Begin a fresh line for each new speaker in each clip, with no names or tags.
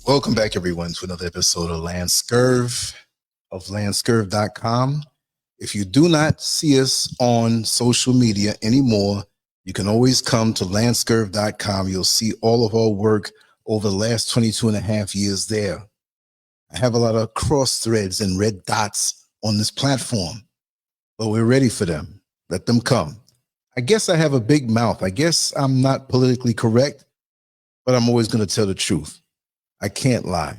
Welcome back, everyone, to another episode of LANCESCURV of LANCESCURV.com. If you do not see us on social media anymore, you can always come to LANCESCURV.com. You'll see all of our work over the last 22 and a half years there. I have a lot of cross threads and red dots on this platform, but we're ready for them. Let them come. I guess I have a big mouth. I guess I'm not politically correct, but I'm always going to tell the truth. I can't lie.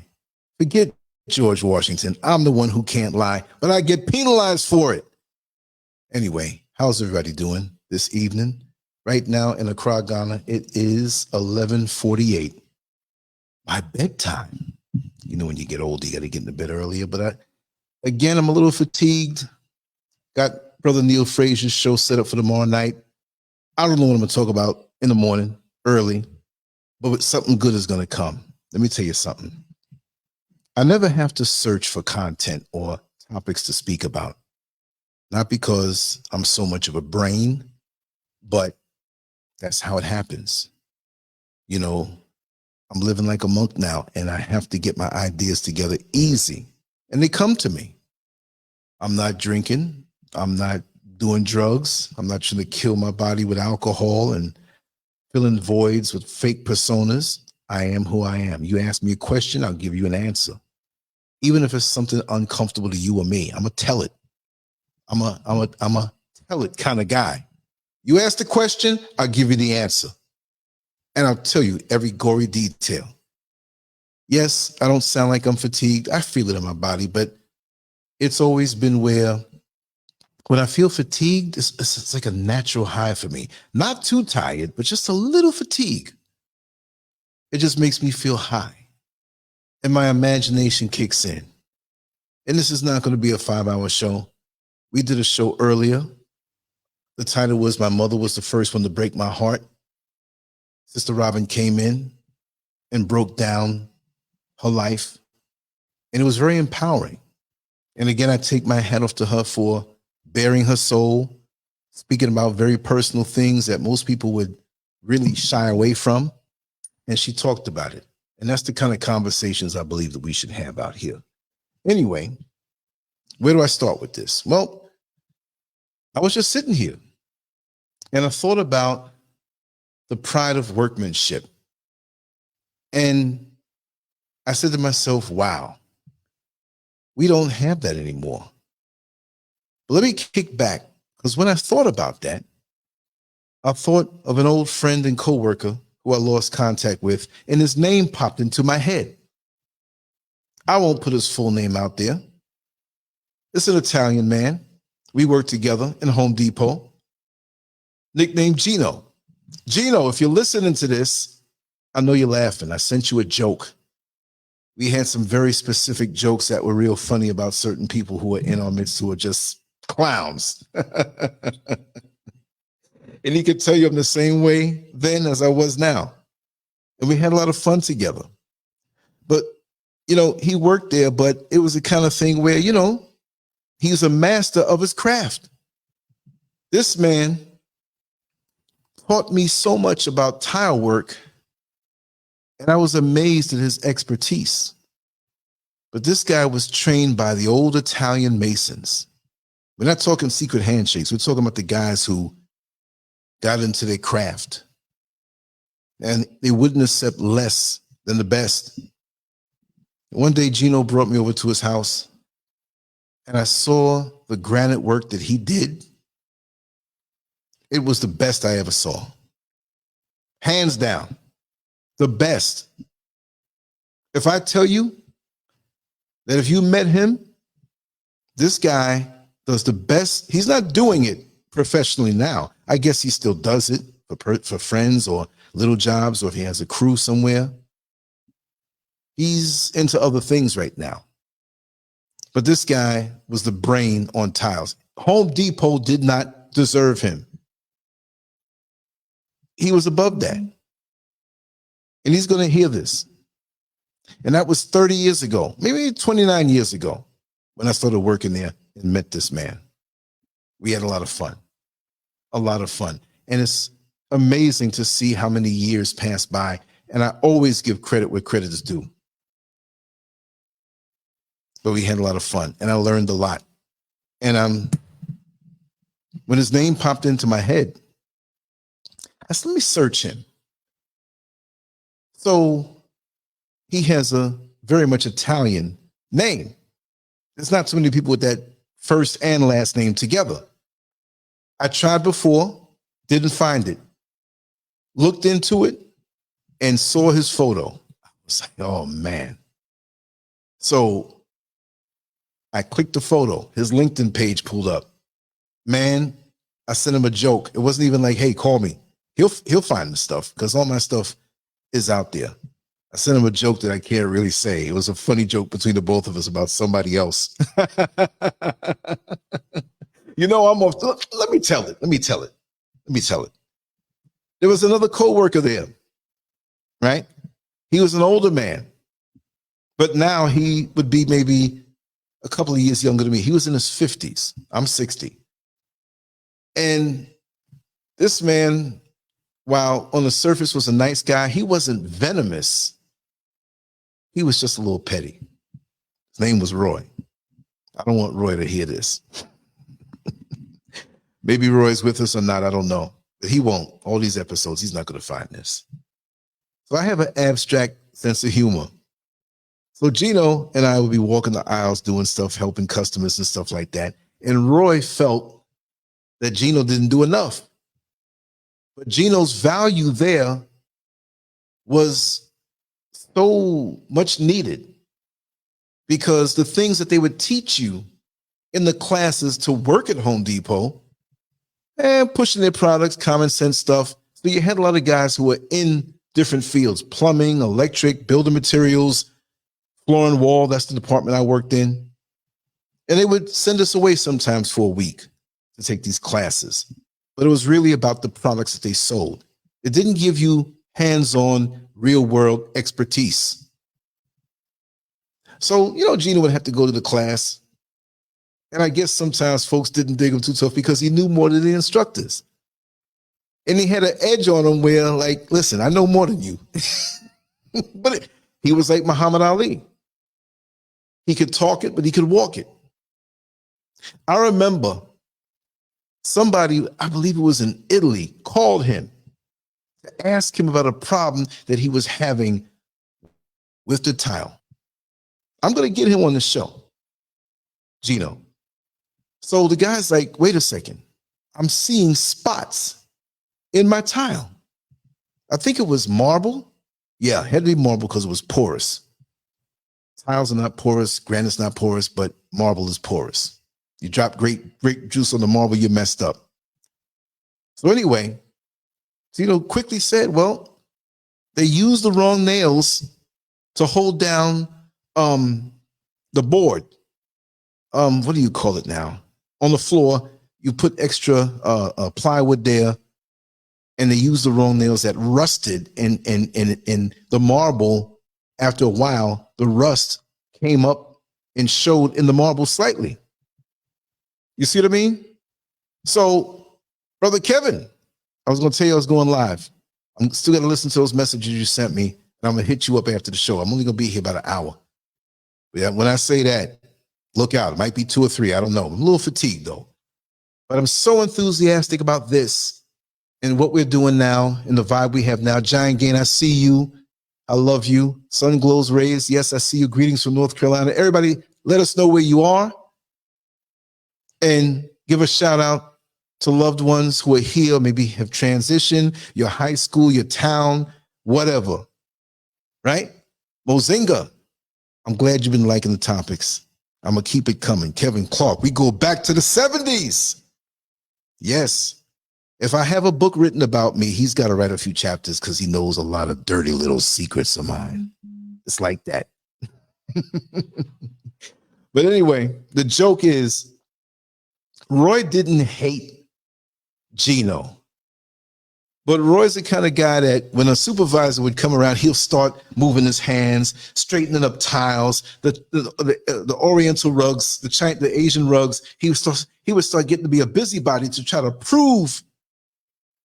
Forget George Washington. I'm the one who can't lie, but I get penalized for it. Anyway, how's everybody doing this evening? Right now in Accra, Ghana, it is 11:48. My bedtime. You know, when you get old, you got to get into bed earlier. But I'm a little fatigued. Got Brother Neil Frazier's show set up for tomorrow night. I don't know what I'm going to talk about in the morning, early, but something good is going to come. Let me tell you something. I never have to search for content or topics to speak about. Not because I'm so much of a brain, but that's how it happens. You know, I'm living like a monk now, and I have to get my ideas together easy. And they come to me. I'm not drinking. I'm not doing drugs. I'm not trying to kill my body with alcohol and filling voids with fake personas. I am who I am. You ask me a question, I'll give you an answer. Even if it's something uncomfortable to you or me, I'm gonna tell it. I'm a tell it kind of guy. You ask the question, I'll give you the answer. And I'll tell you every gory detail. Yes, I don't sound like I'm fatigued. I feel it in my body, but it's always been where when I feel fatigued, it's like a natural high for me. Not too tired, but just a little fatigue. It just makes me feel high. And my imagination kicks in. And this is not going to be a 5-hour show. We did a show earlier. The title was My Mother Was the First One to Break My Heart. Sister Robin came in and broke down her life. And it was very empowering. And again, I take my hat off to her for bearing her soul, speaking about very personal things that most people would really shy away from. And she talked about it. And that's the kind of conversations I believe that we should have out here. Anyway, where do I start with this? Well, I was just sitting here and I thought about the pride of workmanship. And I said to myself, wow, we don't have that anymore. But let me kick back, because when I thought about that, I thought of an old friend and coworker who I lost contact with, and his name popped into my head. I won't put his full name out there. It's an Italian man. We worked together in Home Depot, nicknamed Gino. Gino, if you're listening to this, I know you're laughing. I sent you a joke. We had some very specific jokes that were real funny about certain people who were in our midst who were just clowns. And he could tell you I'm the same way then as I was now. And we had a lot of fun together. But, you know, he worked there, but it was the kind of thing where, you know, he's a master of his craft. This man taught me so much about tile work, and I was amazed at his expertise. But this guy was trained by the old Italian masons. We're not talking secret handshakes. We're talking about the guys who got into their craft, and they wouldn't accept less than the best. One day, Gino brought me over to his house, and I saw the granite work that he did. It was the best I ever saw. Hands down, the best. If I tell you that if you met him, this guy does the best. He's not doing it professionally now. I guess he still does it for friends or little jobs, or if he has a crew somewhere. He's into other things right now. But this guy was the brain on tiles. Home Depot did not deserve him. He was above that. And he's going to hear this. And that was 30 years ago, maybe 29 years ago, when I started working there and met this man. We had a lot of fun. A lot of fun. And it's amazing to see how many years pass by. And I always give credit where credit is due. but we had a lot of fun, and I learned a lot. And when his name popped into my head, I said, let me search him. So he has a very much Italian name. There's not too many people with that first and last name together. I tried before, didn't find it. Looked into it and saw his photo. I was like, oh man. So I clicked the photo. His LinkedIn page pulled up. Man, I sent him a joke. It wasn't even like, hey, call me. He'll find the stuff because all my stuff is out there. I sent him a joke that I can't really say. It was a funny joke between the both of us about somebody else. You know, I'm off. Let me tell it. There was another coworker there, right? He was an older man, but now he would be maybe a couple of years younger than me. He was in his 50s. I'm 60. And this man, while on the surface was a nice guy, he wasn't venomous. He was just a little petty. His name was Roy. I don't want Roy to hear this. Maybe Roy's with us or not, I don't know. But he won't. All these episodes, he's not going to find this. So I have an abstract sense of humor. So Gino and I would be walking the aisles doing stuff, helping customers and stuff like that. And Roy felt that Gino didn't do enough. But Gino's value there was so much needed because the things that they would teach you in the classes to work at Home Depot and pushing their products, common sense stuff. So you had a lot of guys who were in different fields, plumbing, electric, building materials, floor and wall. That's the department I worked in. And they would send us away sometimes for a week to take these classes. But it was really about the products that they sold. It didn't give you hands-on, real-world expertise. So, you know, Gino would have to go to the class. And I guess sometimes folks didn't dig him too tough because he knew more than the instructors. And he had an edge on him where, like, listen, I know more than you. But he was like Muhammad Ali. He could talk it, but he could walk it. I remember somebody, I believe it was in Italy, called him to ask him about a problem that he was having with the tile. I'm going to get him on the show, Gino. So the guy's like, wait a second. I'm seeing spots in my tile. I think it was marble. Yeah, it had to be marble because it was porous. Tiles are not porous. Granite's not porous, but marble is porous. You drop grape juice on the marble, you're messed up. So anyway, Gino quickly said, well, they used the wrong nails to hold down the board. What do you call it now? On the floor, you put extra plywood there, and they used the wrong nails that rusted, and the marble, after a while, the rust came up and showed in the marble slightly. You see what I mean? So, Brother Kevin, I was going to tell you I was going live. I'm still going to listen to those messages you sent me, and I'm going to hit you up after the show. I'm only going to be here about an hour. Yeah, when I say that, look out. It might be 2 or 3. I don't know. I'm a little fatigued, though. But I'm so enthusiastic about this and what we're doing now and the vibe we have now. Giant Gain, I see you. I love you. Sun glows rays. Yes, I see you. Greetings from North Carolina. Everybody, let us know where you are. And give a shout out to loved ones who are here, maybe have transitioned, your high school, your town, whatever. Right? Mozinga, I'm glad you've been liking the topics. I'm going to keep it coming. Kevin Clark, we go back to the 70s. Yes. If I have a book written about me, he's got to write a few chapters because he knows a lot of dirty little secrets of mine. It's like that. But anyway, the joke is, Roy didn't hate Gino. But Roy's the kind of guy that when a supervisor would come around, he'll start moving his hands, straightening up tiles, the Oriental rugs, the Asian rugs. He would start getting to be a busybody to try to prove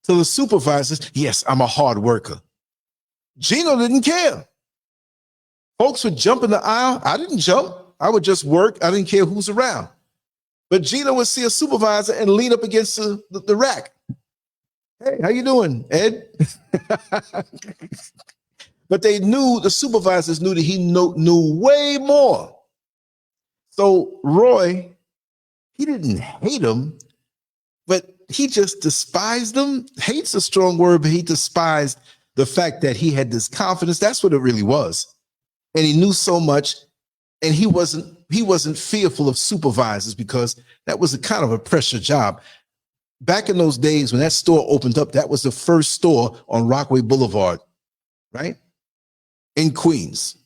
to the supervisors, yes, I'm a hard worker. Gino didn't care. Folks would jump in the aisle. I didn't jump. I would just work. I didn't care who's around. But Gino would see a supervisor and lean up against the rack. Hey, how you doing, Ed? But they knew, the supervisors knew that he knew way more. So Roy, he didn't hate him, but he just despised him. Hate's a strong word, but he despised the fact that he had this confidence. That's what it really was. And he knew so much, and he wasn't fearful of supervisors because that was a kind of a pressure job. Back in those days when that store opened up, that was the first store on Rockaway Boulevard, right? In Queens,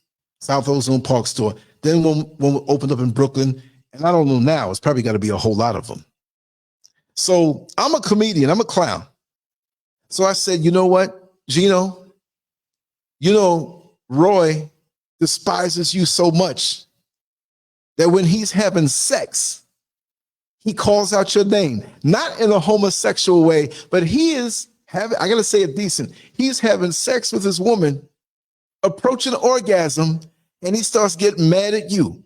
South Ozone Park store. Then one opened up in Brooklyn, and I don't know now, it's probably got to be a whole lot of them. So I'm a comedian, I'm a clown. So I said, you know what, Gino, you know, Roy despises you so much that when he's having sex, he calls out your name, not in a homosexual way, but he is having, I gotta say it decent, he's having sex with his woman, approaching orgasm, and he starts getting mad at you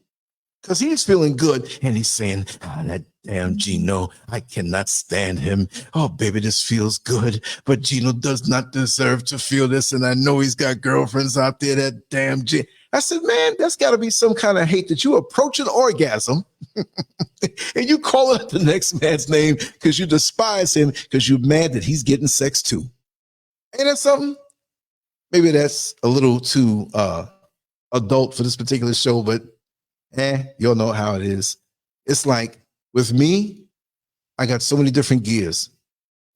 because he's feeling good. And he's saying, that damn Gino, I cannot stand him. Oh, baby, this feels good. But Gino does not deserve to feel this. And I know he's got girlfriends out there, that damn Gino. I said, man, that's got to be some kind of hate that you approach an orgasm and you call out the next man's name because you despise him because you're mad that he's getting sex too. Ain't that something? Maybe that's a little too adult for this particular show, but you'll know how it is. It's like with me, I got so many different gears.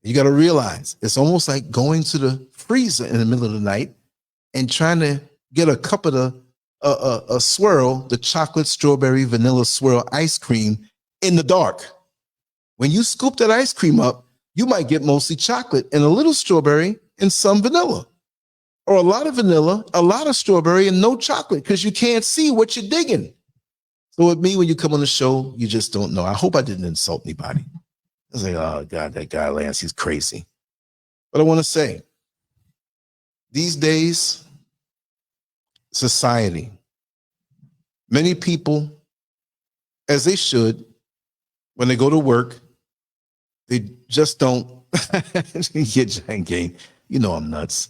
You got to realize it's almost like going to the freezer in the middle of the night and trying to get a cup of a swirl, the chocolate, strawberry, vanilla swirl ice cream in the dark. When you scoop that ice cream up, you might get mostly chocolate and a little strawberry and some vanilla. Or a lot of vanilla, a lot of strawberry, and no chocolate because you can't see what you're digging. So with me, when you come on the show, you just don't know. I hope I didn't insult anybody. I was like, oh, God, that guy, Lance, he's crazy. But I want to say, these days, society, many people, as they should, when they go to work, they just don't get giant game. You know I'm nuts.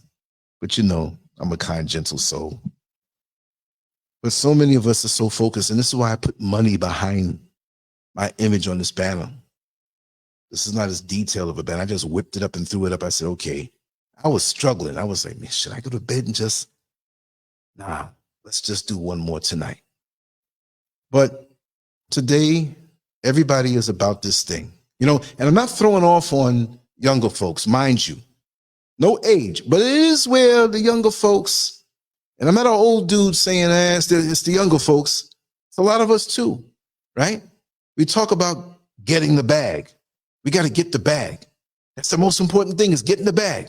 But you know, I'm a kind, gentle soul. But so many of us are so focused, and this is why I put money behind my image on this banner. This is not as detailed of a banner. I just whipped it up and threw it up. I said, okay. I was struggling. I was like, man, should I go to bed and just, nah, let's just do one more tonight. But today, everybody is about this thing, you know, and I'm not throwing off on younger folks, mind you. No age, but it is where the younger folks, and I'm not an old dude saying it's the younger folks. It's a lot of us too, right? We talk about getting the bag. We got to get the bag. That's the most important thing, is getting the bag.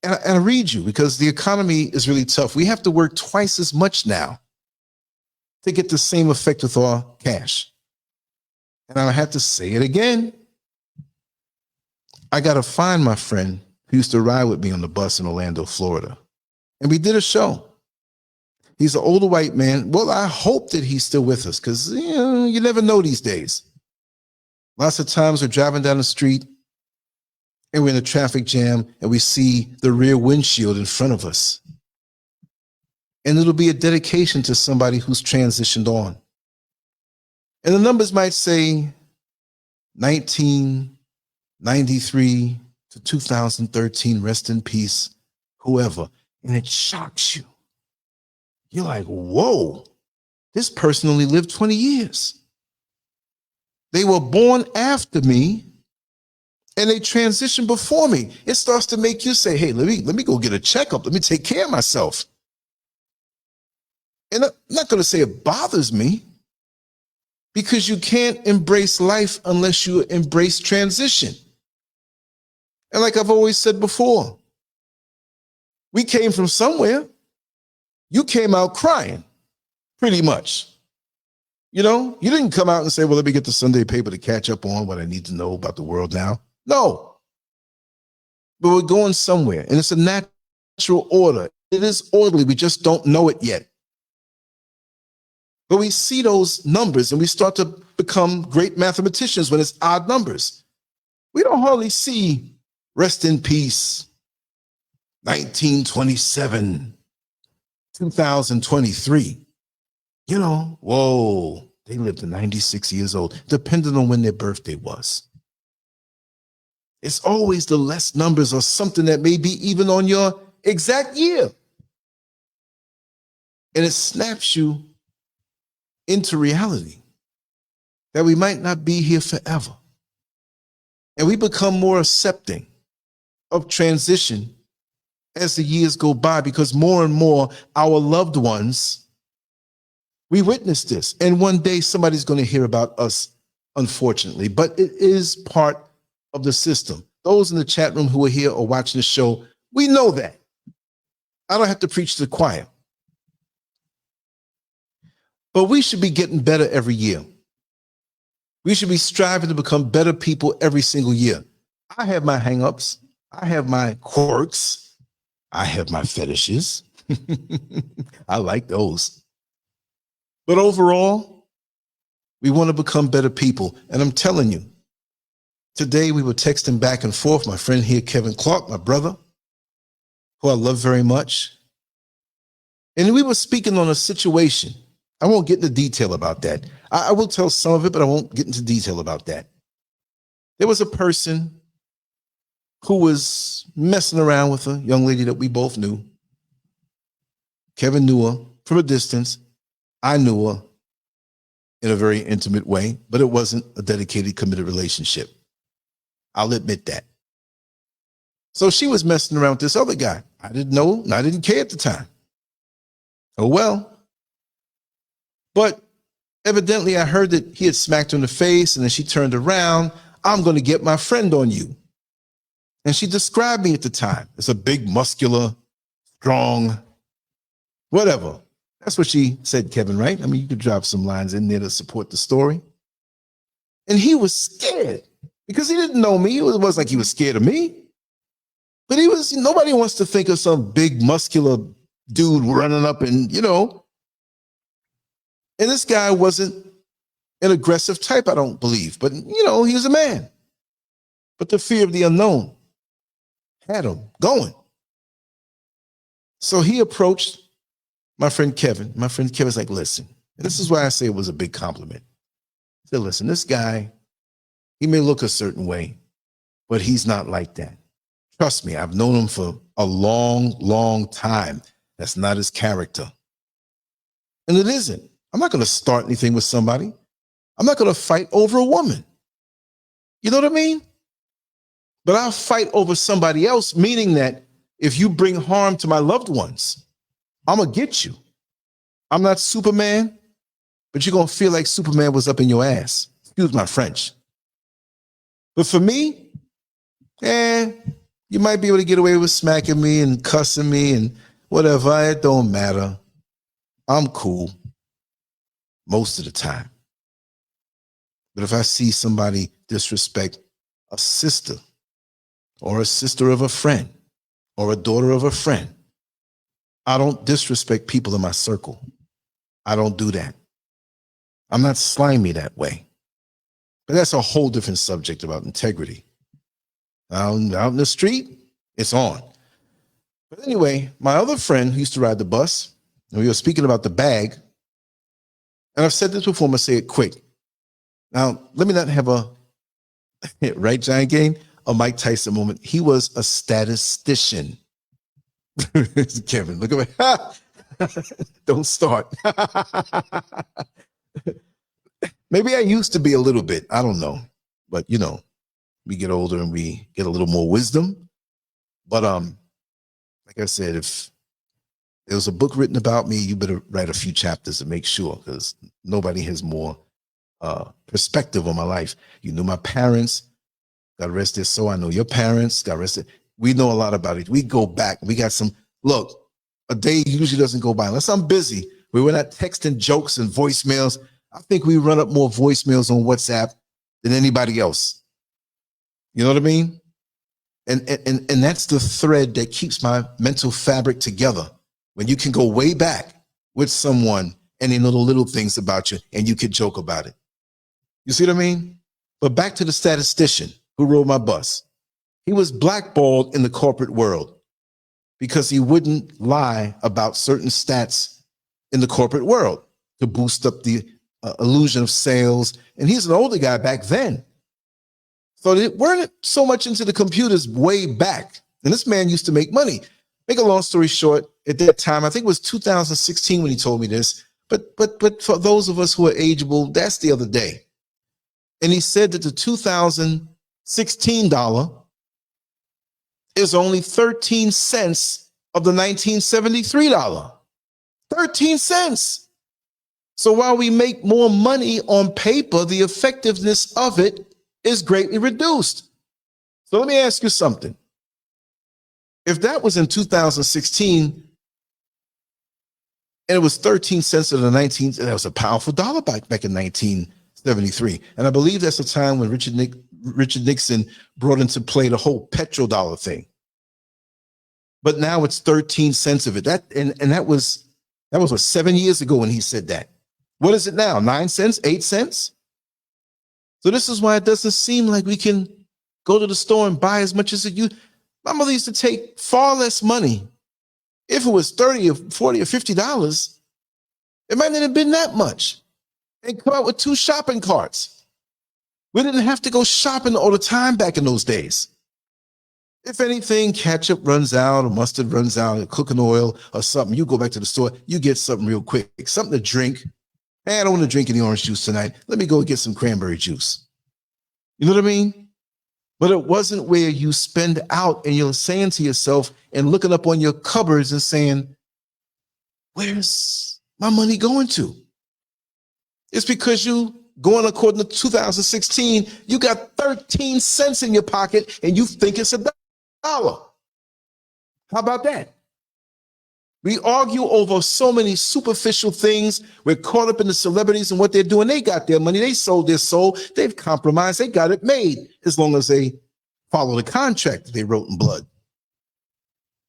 And I read you because the economy is really tough. We have to work twice as much now to get the same effect with our cash. And I have to say it again. I got to find my friend who used to ride with me on the bus in Orlando, Florida. And we did a show. He's an older white man. Well, I hope that he's still with us because, you know, you never know these days. Lots of times we're driving down the street and we're in a traffic jam and we see the rear windshield in front of us. And it'll be a dedication to somebody who's transitioned on. And the numbers might say 1993 to 2013, rest in peace, whoever. And it shocks you. You're like, whoa, this person only lived 20 years. They were born after me and they transitioned before me. It starts to make you say, hey, let me go get a checkup. Let me take care of myself. And I'm not going to say it bothers me, because you can't embrace life unless you embrace transition. And like I've always said before, we came from somewhere. You came out crying, pretty much. You know, you didn't come out and say, well, let me get the Sunday paper to catch up on what I need to know about the world now. No. But we're going somewhere, and it's a natural order. It is orderly. We just don't know it yet. But we see those numbers and we start to become great mathematicians when it's odd numbers. We don't hardly see rest in peace, 1927, 2023. You know, whoa, they lived to 96 years old, depending on when their birthday was. It's always the less numbers or something that may be even on your exact year. And it snaps you into reality that we might not be here forever. And we become more accepting of transition as the years go by, because more and more our loved ones, we witness this. And one day somebody's going to hear about us, unfortunately, but it is part of the system. Those in the chat room who are here or watching the show, we know that. I don't have to preach to the choir. But we should be getting better every year. We should be striving to become better people every single year. I have my hang-ups. I have my quirks. I have my fetishes. I like those. But overall, we want to become better people. And I'm telling you, today we were texting back and forth. My friend here, Kevin Clark, my brother, who I love very much. And we were speaking on a situation. I won't get into detail about that. I will tell some of it, but I won't get into detail about that. There was a person who was messing around with a young lady that we both knew. Kevin knew her from a distance. I knew her in a very intimate way, but it wasn't a dedicated, committed relationship. I'll admit that. So she was messing around with this other guy. I didn't know, and I didn't care at the time. Oh, well. But evidently I heard that he had smacked her in the face, and then she turned around. I'm going to get my friend on you. And she described me at the time as a big, muscular, strong, whatever. That's what she said, Kevin, right? I mean, you could drop some lines in there to support the story. And he was scared because he didn't know me. It wasn't like he was scared of me. But he was, nobody wants to think of some big, muscular dude running up and, you know. And this guy wasn't an aggressive type, I don't believe. But, you know, he was a man. But the fear of the unknown had him going. So he approached my friend Kevin. My friend Kevin's like, listen, and this is why I say it was a big compliment. He said, listen, this guy, he may look a certain way, but he's not like that. Trust me, I've known him for a long, long time. That's not his character. And it isn't. I'm not going to start anything with somebody. I'm not going to fight over a woman. You know what I mean? But I'll fight over somebody else, meaning that if you bring harm to my loved ones, I'm going to get you. I'm not Superman, but you're going to feel like Superman was up in your ass. Excuse my French. But for me, you might be able to get away with smacking me and cussing me and whatever. It don't matter. I'm cool most of the time. But if I see somebody disrespect a sister or a sister of a friend or a daughter of a friend, I don't disrespect people in my circle. I don't do that. I'm not slimy that way. But that's a whole different subject about integrity. Out in the street, it's on. But anyway, my other friend who used to ride the bus, and we were speaking about the bag, and I've said this before, I'm going to say it quick. Now, let me not have a, right, Giant Game, a Mike Tyson moment. He was a statistician. Kevin, look at me. Don't start. Maybe I used to be a little bit. I don't know. But, you know, we get older and we get a little more wisdom. But like I said, if there was a book written about me, you better write a few chapters to make sure, because nobody has more perspective on my life. You knew my parents. God rest their soul. I know your parents. God rest it. We know a lot about it. We go back. We got some. Look, a day usually doesn't go by unless I'm busy. We're not texting jokes and voicemails. I think we run up more voicemails on WhatsApp than anybody else. You know what I mean? And that's the thread that keeps my mental fabric together. When you can go way back with someone and they know the little things about you, and you could joke about it. You see what I mean? But back to the statistician who rode my bus. He was blackballed in the corporate world because he wouldn't lie about certain stats in the corporate world to boost up the illusion of sales. And he's an older guy back then. So they weren't so much into the computers way back. And this man used to make money. Make a long story short, at that time, I think it was 2016 when he told me this, but for those of us who are ageable, that's the other day. And he said that the 2016 dollar is only 13 cents of the 1973 dollar. 13 cents. So while we make more money on paper, the effectiveness of it is greatly reduced. So let me ask you something. If that was in 2016 and it was 13 cents of the 19, that was a powerful dollar back in 1973. And I believe that's the time when Richard Nixon brought into play the whole petrodollar thing. But now it's 13 cents of it. That was what, 7 years ago when he said that. What is it now? 9 cents, 8 cents? So this is why it doesn't seem like we can go to the store and buy as much as it used. My mother used to take far less money. If it was 30 or 40 or $50, it might not have been that much. And come out with 2 shopping carts. We didn't have to go shopping all the time back in those days. If anything, ketchup runs out or mustard runs out or cooking oil or something, you go back to the store, you get something real quick, something to drink. Hey, I don't want to drink any orange juice tonight. Let me go get some cranberry juice. You know what I mean? But it wasn't where you spend out and you're saying to yourself and looking up on your cupboards and saying, where's my money going to? It's because you, going according to 2016, you got 13 cents in your pocket and you think it's $1. How about that? We argue over so many superficial things. We're caught up in the celebrities and what they're doing. They got their money. They sold their soul. They've compromised. They got it made as long as they follow the contract that they wrote in blood.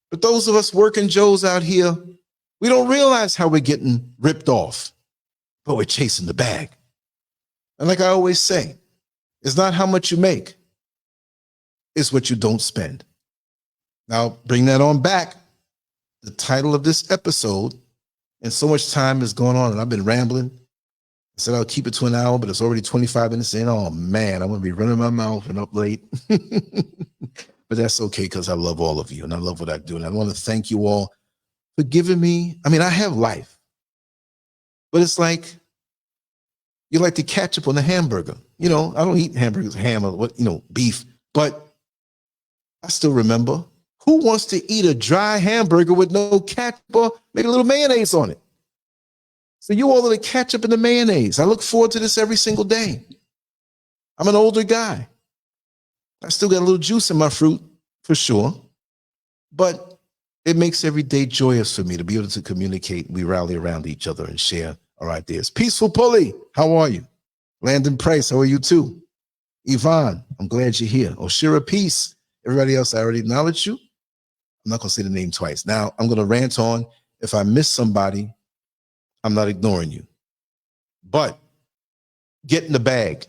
But those of us working Joes out here, we don't realize how we're getting ripped off, but we're chasing the bag. And like I always say, it's not how much you make, it's what you don't spend. Now, bring that on back. The title of this episode, and so much time is going on, and I've been rambling. I said I'll keep it to an hour, but it's already 25 minutes in. Oh, man, I'm going to be running my mouth and up late. But that's okay because I love all of you, and I love what I do. And I want to thank you all for giving me, I mean, I have life, but it's like you like the ketchup on the hamburger. You know, I don't eat hamburgers, ham, or what, you know, beef, but I still remember. Who wants to eat a dry hamburger with no ketchup or maybe a little mayonnaise on it? So you all of the ketchup and the mayonnaise. I look forward to this every single day. I'm an older guy. I still got a little juice in my fruit, for sure. But it makes every day joyous for me to be able to communicate. We rally around each other and share our ideas. Peaceful Pulley, how are you? Landon Price, how are you too? Yvonne, I'm glad you're here. Oshira Peace. Everybody else, I already acknowledged you. I'm not going to say the name twice. Now, I'm going to rant on. If I miss somebody, I'm not ignoring you. But get in the bag.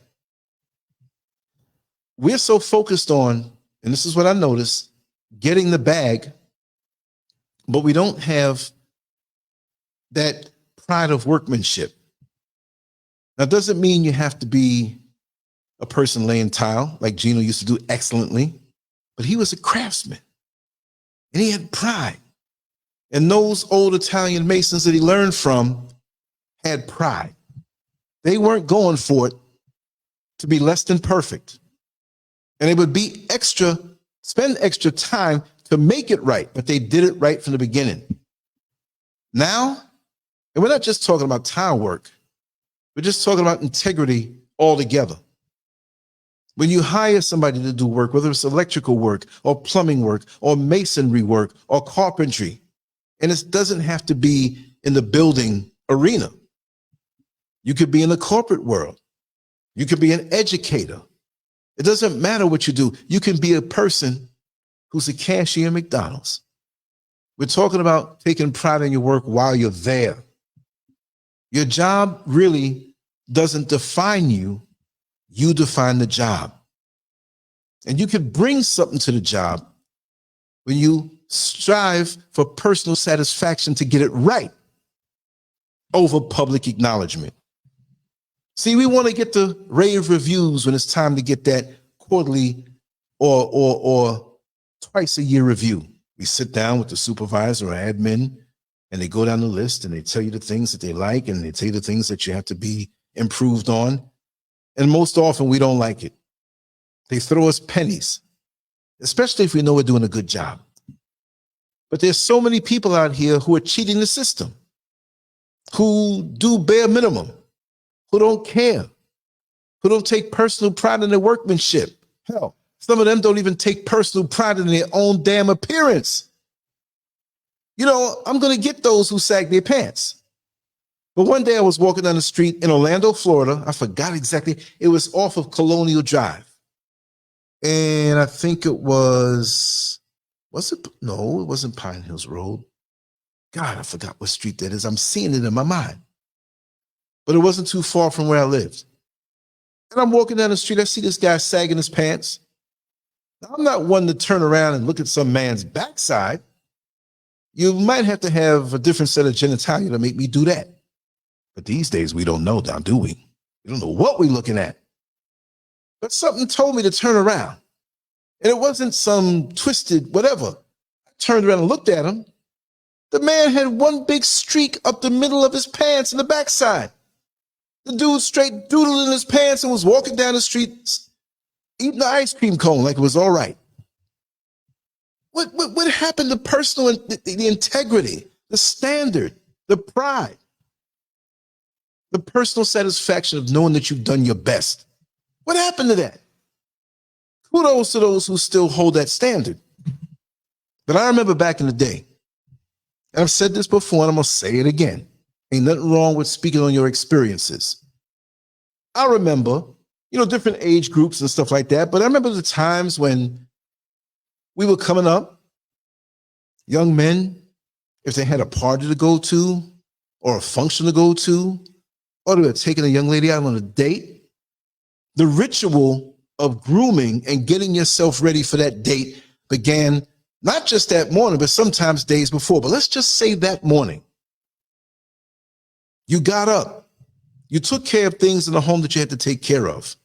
We're so focused on, and this is what I noticed, getting the bag, but we don't have that pride of workmanship. Now, it doesn't mean you have to be a person laying tile like Gino used to do excellently, but he was a craftsman. And he had pride. And those old Italian masons that he learned from had pride. They weren't going for it to be less than perfect. And it would be spend extra time to make it right, but they did it right from the beginning. Now, and we're not just talking about tile work, we're just talking about integrity altogether. When you hire somebody to do work, whether it's electrical work or plumbing work or masonry work or carpentry, and it doesn't have to be in the building arena. You could be in the corporate world. You could be an educator. It doesn't matter what you do. You can be a person who's a cashier at McDonald's. We're talking about taking pride in your work while you're there. Your job really doesn't define you. You define the job. And you can bring something to the job when you strive for personal satisfaction to get it right over public acknowledgement. See, we want to get the rave reviews when it's time to get that quarterly or twice a year review. We sit down with the supervisor or admin and they go down the list and they tell you the things that they like and they tell you the things that you have to be improved on. And most often we don't like it. They throw us pennies, especially if we know we're doing a good job. But there's so many people out here who are cheating the system, who do bare minimum, who don't care, who don't take personal pride in their workmanship. Hell, some of them don't even take personal pride in their own damn appearance. You know, I'm going to get those who sag their pants. But one day I was walking down the street in Orlando, Florida. I forgot exactly. It was off of Colonial Drive. And I think it was it? No, it wasn't Pine Hills Road. God, I forgot what street that is. I'm seeing it in my mind. But it wasn't too far from where I lived. And I'm walking down the street. I see this guy sagging his pants. Now, I'm not one to turn around and look at some man's backside. You might have to have a different set of genitalia to make me do that. But these days, we don't know now, do we? We don't know what we're looking at. But something told me to turn around. And it wasn't some twisted whatever. I turned around and looked at him. The man had one big streak up the middle of his pants in the backside. The dude straight doodled in his pants and was walking down the street eating the ice cream cone like it was all right. What happened to personal, the integrity, the standard, the pride, the personal satisfaction of knowing that you've done your best? What happened to that? Kudos to those who still hold that standard. But I remember back in the day, and I've said this before and I'm going to say it again. Ain't nothing wrong with speaking on your experiences. I remember, different age groups and stuff like that, but I remember the times when we were coming up, young men, if they had a party to go to or a function to go to, or they were taking a young lady out on a date, the ritual of grooming and getting yourself ready for that date began not just that morning, but sometimes days before. But let's just say that morning. You got up. You took care of things in the home that you had to take care of.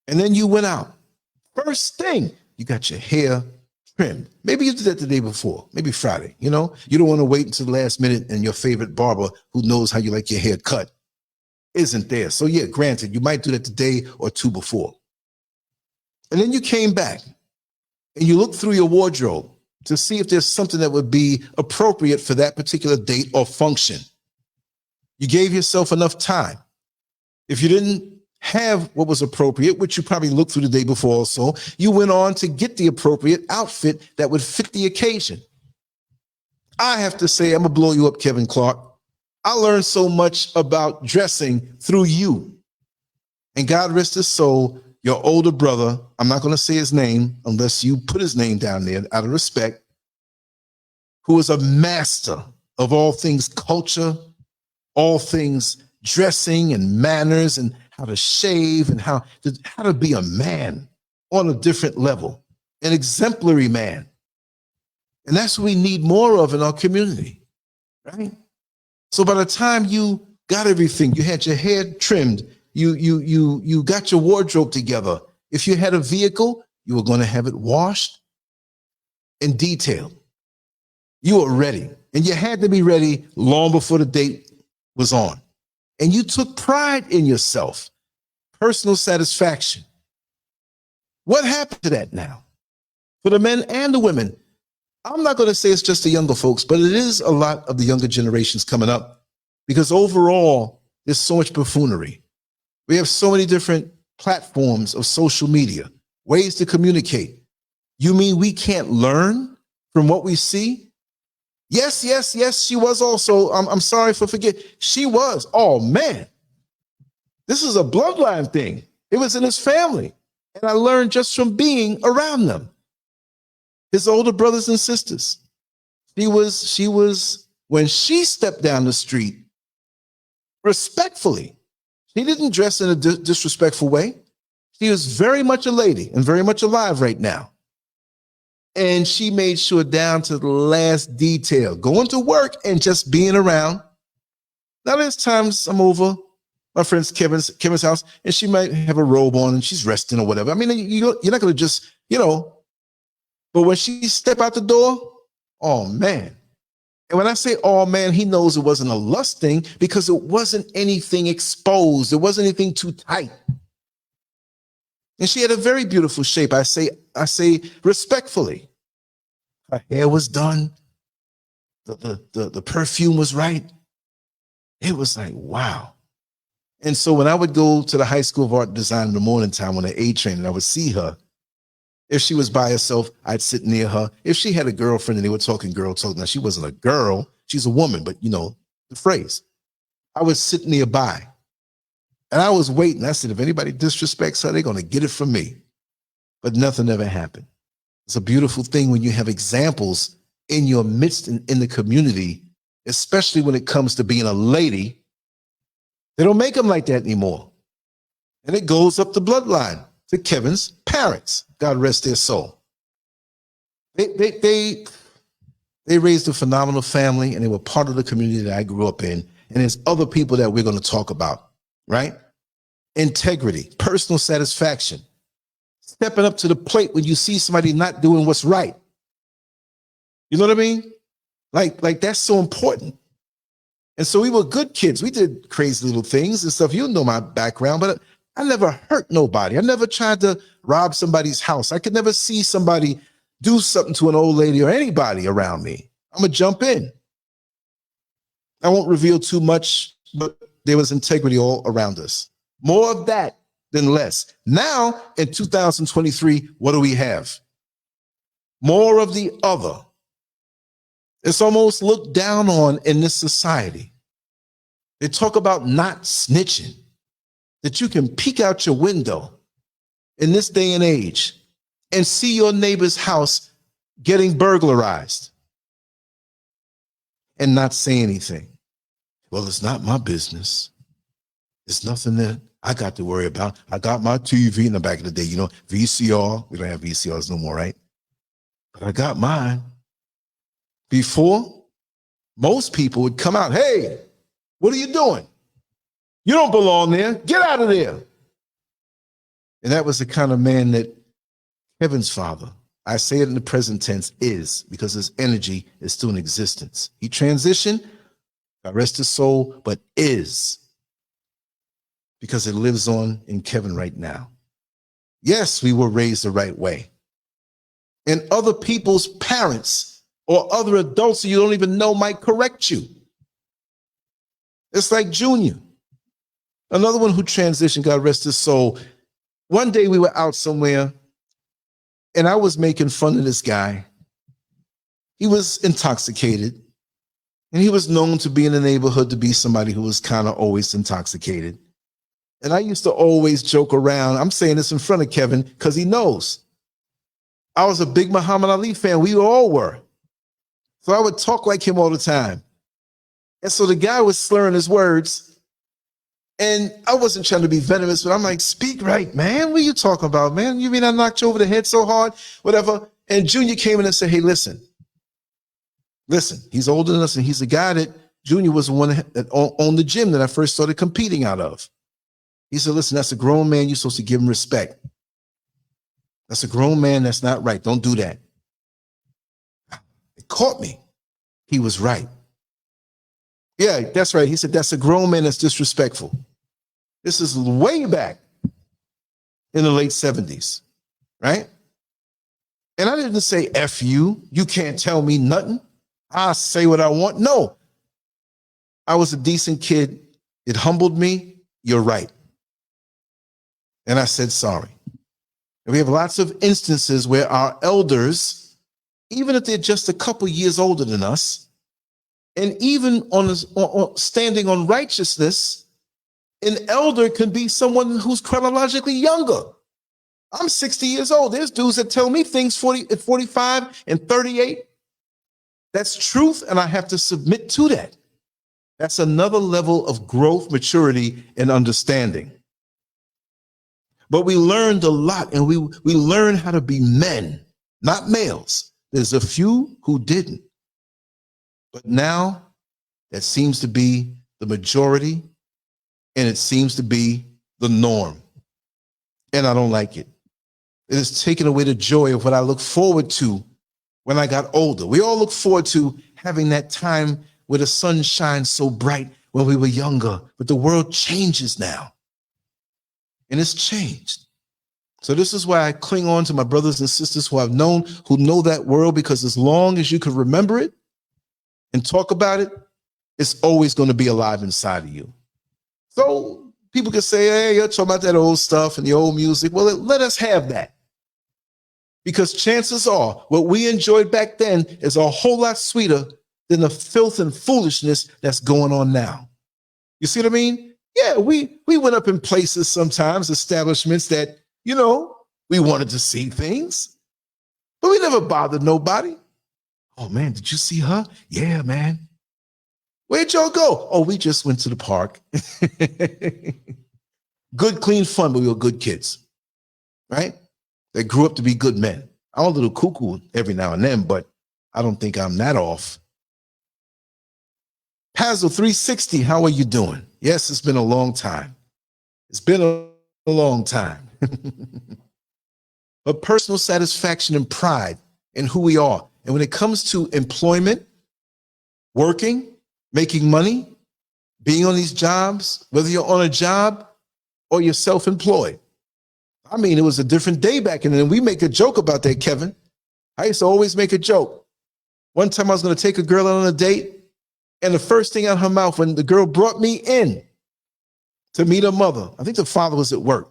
And then you went out. First thing, you got your hair trimmed. Maybe you did that the day before, maybe Friday. You don't want to wait until the last minute and your favorite barber who knows how you like your hair cut isn't there. So yeah, granted, you might do that the day or two before. And then you came back and you looked through your wardrobe to see if there's something that would be appropriate for that particular date or function. You gave yourself enough time. If you didn't have what was appropriate, which you probably looked through the day before also, you went on to get the appropriate outfit that would fit the occasion. I have to say, I'm going to blow you up, Kevin Clark. I learned so much about dressing through you. And God rest his soul, your older brother, I'm not going to say his name unless you put his name down there out of respect, who was a master of all things culture, all things dressing and manners and how to shave and how to be a man on a different level, an exemplary man. And that's what we need more of in our community, right? So by the time you got everything, you had your hair trimmed, you got your wardrobe together. If you had a vehicle, you were going to have it washed and detailed. You were ready, and you had to be ready long before the date was on. And you took pride in yourself, personal satisfaction. What happened to that now? For the men and the women, I'm not going to say it's just the younger folks, but it is a lot of the younger generations coming up, because overall, there's so much buffoonery. We have so many different platforms of social media, ways to communicate. You mean we can't learn from what we see? Yes, she was also, I'm sorry for forgetting, she was. Oh man, this is a bloodline thing. It was in his family. And I learned just from being around them. His older brothers and sisters. She was, when she stepped down the street, respectfully. She didn't dress in a disrespectful way. She was very much a lady and very much alive right now. And she made sure down to the last detail, going to work and just being around. Now there's times I'm over my friend's Kevin's house, and she might have a robe on and she's resting or whatever. I mean, you're not going to just, but when she step out the door, oh man. And when I say, oh man, he knows it wasn't a lust thing because it wasn't anything exposed. It wasn't anything too tight. And she had a very beautiful shape. I say respectfully. Her hair was done. The perfume was right. It was like, wow. And so when I would go to the High School of Art Design in the morning time on the A train and I would see her, if she was by herself, I'd sit near her. If she had a girlfriend and they were talking girl talk, now she wasn't a girl, she's a woman, but the phrase. I would sit nearby. And I was waiting. I said, if anybody disrespects her, they're going to get it from me. But nothing ever happened. It's a beautiful thing when you have examples in your midst in the community, especially when it comes to being a lady. They don't make them like that anymore. And it goes up the bloodline to Kevin's parents. God rest their soul. They raised a phenomenal family, and they were part of the community that I grew up in. And there's other people that we're going to talk about, right? Integrity, personal satisfaction, stepping up to the plate when you see somebody not doing what's right. You know what I mean? Like that's so important. And so we were good kids. We did crazy little things and stuff. You know my background, but I never hurt nobody. I never tried to rob somebody's house. I could never see somebody do something to an old lady or anybody around me. I'm going to jump in. I won't reveal too much, but there was integrity all around us. More of that than less. Now, in 2023, what do we have? More of the other. It's almost looked down on in this society. They talk about not snitching, that you can peek out your window in this day and age and see your neighbor's house getting burglarized and not say anything. Well, it's not my business. It's nothing that I got to worry about. I got my TV in the back of the day, VCR. We don't have VCRs no more, right? But I got mine. Before, most people would come out, hey, what are you doing? You don't belong there. Get out of there. And that was the kind of man that Kevin's father, I say it in the present tense, is, because his energy is still in existence. He transitioned, God rest his soul, but is, because it lives on in Kevin right now. Yes, we were raised the right way. And other people's parents or other adults you don't even know might correct you. It's like Junior, another one who transitioned, God rest his soul. One day we were out somewhere and I was making fun of this guy. He was intoxicated and he was known to be in the neighborhood to be somebody who was kind of always intoxicated. And I used to always joke around. I'm saying this in front of Kevin because he knows. I was a big Muhammad Ali fan. We all were. So I would talk like him all the time. And so the guy was slurring his words. And I wasn't trying to be venomous, but I'm like, speak right, man. What are you talking about, man? You mean I knocked you over the head so hard? Whatever. And Junior came in and said, hey, listen, he's older than us. And he's the guy that Junior was the one that owned the gym that I first started competing out of. He said, listen, that's a grown man. You're supposed to give him respect. That's a grown man. That's not right. Don't do that. It caught me. He was right. Yeah, that's right. He said, that's a grown man that's disrespectful. This is way back in the late 70s, right? And I didn't say, F you. You can't tell me nothing. I say what I want. No. I was a decent kid. It humbled me. You're right. And I said, sorry. And we have lots of instances where our elders, even if they're just a couple years older than us, and even on standing on righteousness, an elder can be someone who's chronologically younger. I'm 60 years old. There's dudes that tell me things at 45 and 38. That's truth, and I have to submit to that. That's another level of growth, maturity, and understanding. But we learned a lot, and we learned how to be men, not males. There's a few who didn't. But now that seems to be the majority, and it seems to be the norm. And I don't like it. It has taken away the joy of what I look forward to when I got older. We all look forward to having that time where the sun shines so bright when we were younger, but the world changes now. And it's changed. So this is why I cling on to my brothers and sisters who I've known, who know that world, because as long as you can remember it and talk about it, it's always going to be alive inside of you. So people can say, hey, you're talking about that old stuff and the old music. Well, let us have that. Because chances are what we enjoyed back then is a whole lot sweeter than the filth and foolishness that's going on now. You see what I mean? Yeah, we went up in places sometimes, establishments that, you know, we wanted to see things, but we never bothered nobody. Oh, man, did you see her? Yeah, man. Where'd y'all go? Oh, we just went to the park. Good, clean fun, but we were good kids, right? They grew up to be good men. I'm a little cuckoo every now and then, but I don't think I'm that off. Pazzle 360, how are you doing? Yes, it's been a long time. It's been a long time. But personal satisfaction and pride in who we are. And when it comes to employment, working, making money, being on these jobs, whether you're on a job or you're self-employed. I mean, it was a different day back then. And we make a joke about that, Kevin. I used to always make a joke. One time I was going to take a girl out on a date, and the first thing out of her mouth when the girl brought me in to meet her mother, I think the father was at work.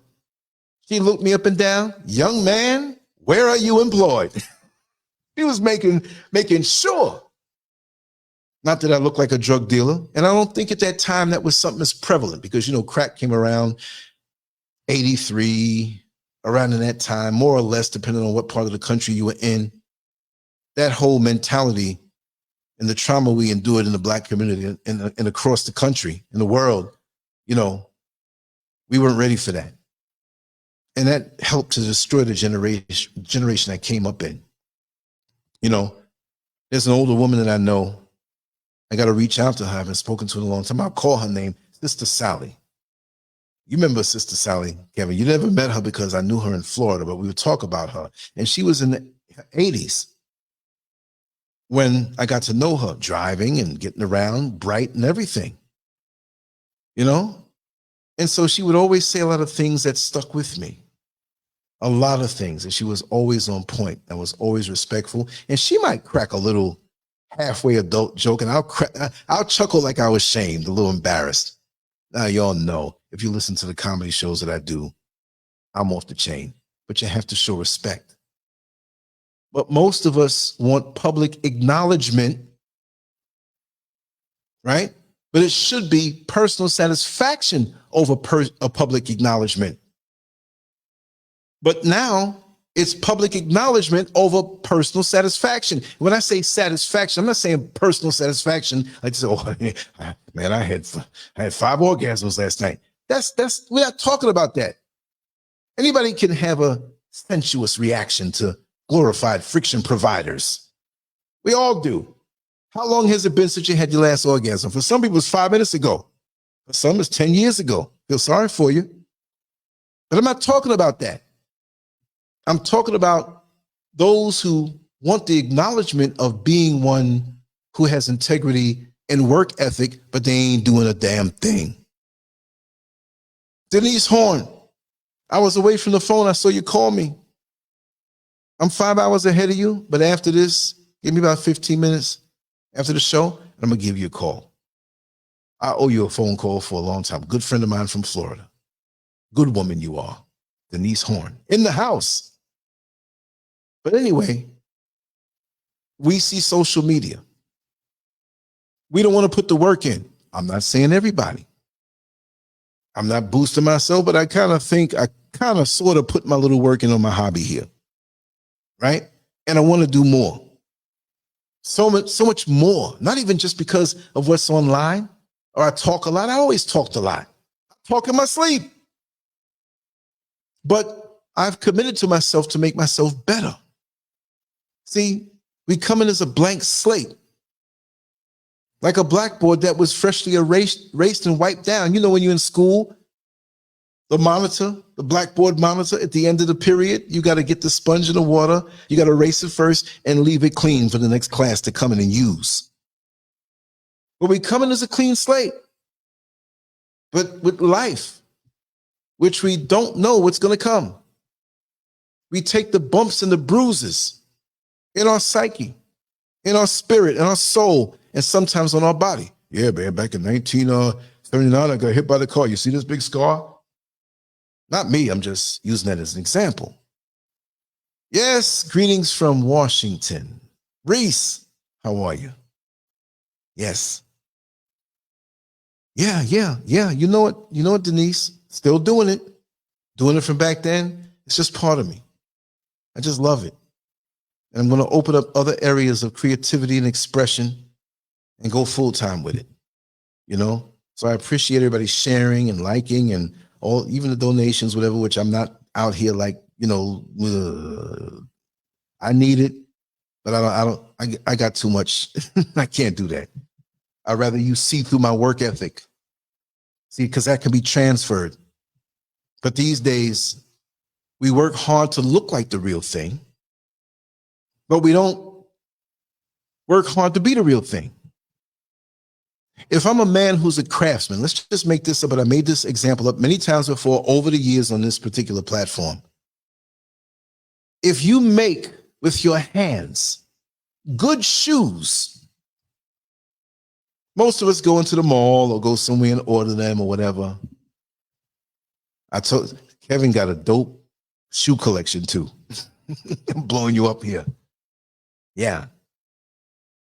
She looked me up and down. Young man, where are you employed? He was making sure. Not that I look like a drug dealer. And I don't think at that time that was something that's prevalent because, you know, crack came around 83, around in that time, more or less, depending on what part of the country you were in. That whole mentality and the trauma we endured in the Black community and across the country, in the world, you know, we weren't ready for that. And that helped to destroy the generation I came up in. You know, there's an older woman that I know. I got to reach out to her. I haven't spoken to her in a long time. I'll call her name, Sister Sally. You remember Sister Sally, Kevin? You never met her because I knew her in Florida, but we would talk about her. And she was in the 80s when I got to know her, driving and getting around, bright and everything, you know? And so she would always say a lot of things that stuck with me. A lot of things. And she was always on point and was always respectful. And she might crack a little halfway adult joke, and I'll chuckle like I was shamed, a little embarrassed. Now, y'all know, if you listen to the comedy shows that I do, I'm off the chain, but you have to show respect. But most of us want public acknowledgement, right? But it should be personal satisfaction over a public acknowledgement. But now it's public acknowledgement over personal satisfaction. When I say satisfaction, I'm not saying personal satisfaction. Like, oh, man, I had 5 orgasms last night. We're not talking about that. Anybody can have a sensuous reaction to glorified friction providers. We all do. How long has it been since you had your last orgasm? For some people, it's 5 minutes ago. For some, it's 10 years ago. Feel sorry for you. But I'm not talking about that. I'm talking about those who want the acknowledgement of being one who has integrity and work ethic, but they ain't doing a damn thing. Denise Horn, I was away from the phone. I saw you call me. I'm 5 hours ahead of you, but after this, give me about 15 minutes after the show, and I'm going to give you a call. I owe you a phone call for a long time. Good friend of mine from Florida. Good woman you are. Denise Horn. In the house. But anyway, we see social media. We don't want to put the work in. I'm not saying everybody. I'm not boosting myself, but I kind of think I kind of sort of put my little work in on my hobby here. Right? And I want to do more. So much more. Not even just because of what's online, or I talk a lot. I always talked a lot. I talk in my sleep. But I've committed to myself to make myself better. See, we come in as a blank slate, like a blackboard that was freshly erased and wiped down. You know, when you're in school, the monitor, the blackboard monitor, at the end of the period, you got to get the sponge in the water. You got to erase it first and leave it clean for the next class to come in and use. But we come in as a clean slate, but with life, which we don't know what's going to come. We take the bumps and the bruises in our psyche, in our spirit, in our soul, and sometimes on our body. Yeah, man, back in 1979, I got hit by the car. You see this big scar? Not me, I'm just using that as an example. Yes, greetings from Washington. Reese, how are you? Yes. Yeah. You know what, Denise? Still doing it. Doing it from back then. It's just part of me. I just love it. And I'm going to open up other areas of creativity and expression and go full time with it. You know? So I appreciate everybody sharing and liking and all, even the donations, whatever, which I'm not out here like, you know, I need it, but I got too much. I can't do that. I'd rather you see through my work ethic. See, because that can be transferred. But these days, we work hard to look like the real thing, but we don't work hard to be the real thing. If I'm a man who's a craftsman, let's just make this up, but I made this example up many times before over the years on this particular platform. If you make with your hands good shoes, most of us go into the mall or go somewhere and order them or whatever. I told Kevin got a dope shoe collection too. I'm blowing you up here. Yeah.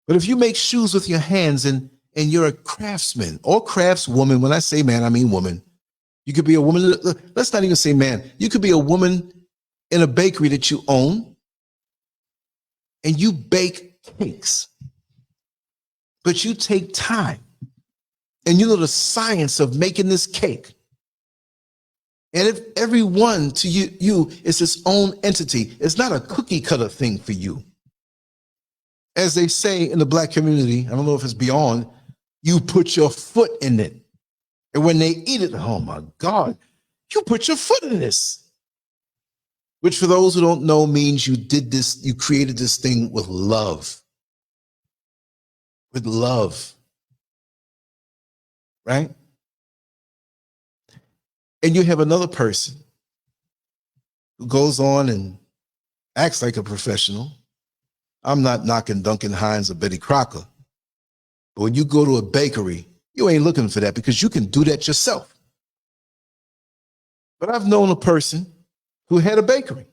But if you make shoes with your hands and you're a craftsman or craftswoman, when I say man, I mean woman. You could be a woman, let's not even say man. You could be a woman in a bakery that you own and you bake cakes. But you take time and you know the science of making this cake. And if everyone to you is its own entity, it's not a cookie cutter thing for you. As they say in the Black community, I don't know if it's beyond, you put your foot in it. And when they eat it, oh my God, you put your foot in this. Which for those who don't know means you did this, you created this thing with love. With love. Right? And you have another person who goes on and acts like a professional. I'm not knocking Duncan Hines or Betty Crocker. But when you go to a bakery, you ain't looking for that because you can do that yourself. But I've known a person who had a bakery.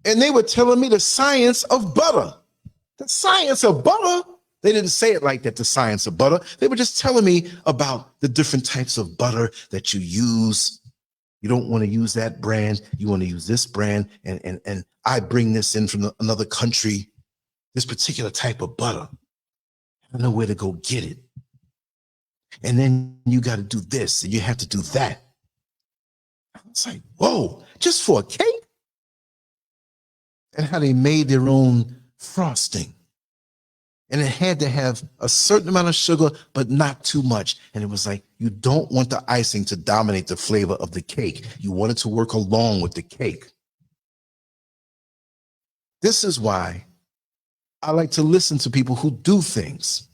And they were telling me the science of butter. The science of butter? They didn't say it like that, the science of butter. They were just telling me about the different types of butter that you use. You don't want to use that brand. You want to use this brand. And I bring this in from another country, this particular type of butter. I don't know where to go get it. And then you got to do this and you have to do that. It's like, whoa, just for a cake? And how they made their own frosting. And it had to have a certain amount of sugar, but not too much. And it was like, you don't want the icing to dominate the flavor of the cake. You want it to work along with the cake. This is why I like to listen to people who do things.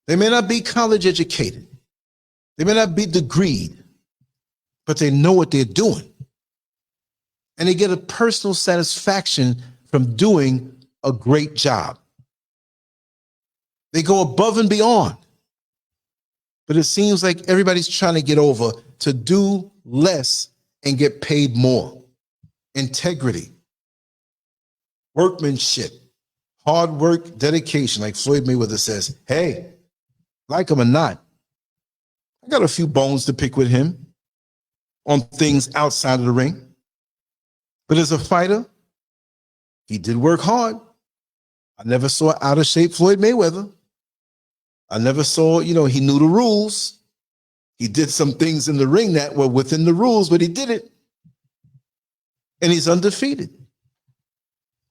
They may not be college educated. They may not be degreed, but they know what they're doing. And they get a personal satisfaction from doing a great job. They go above and beyond. But it seems like everybody's trying to get over to do less and get paid more. Integrity, workmanship, hard work, dedication, like Floyd Mayweather says, hey, like him or not, I got a few bones to pick with him on things outside of the ring. But as a fighter, he did work hard. I never saw out of shape Floyd Mayweather. I never saw, he knew the rules. He did some things in the ring that were within the rules, but he did it. And he's undefeated.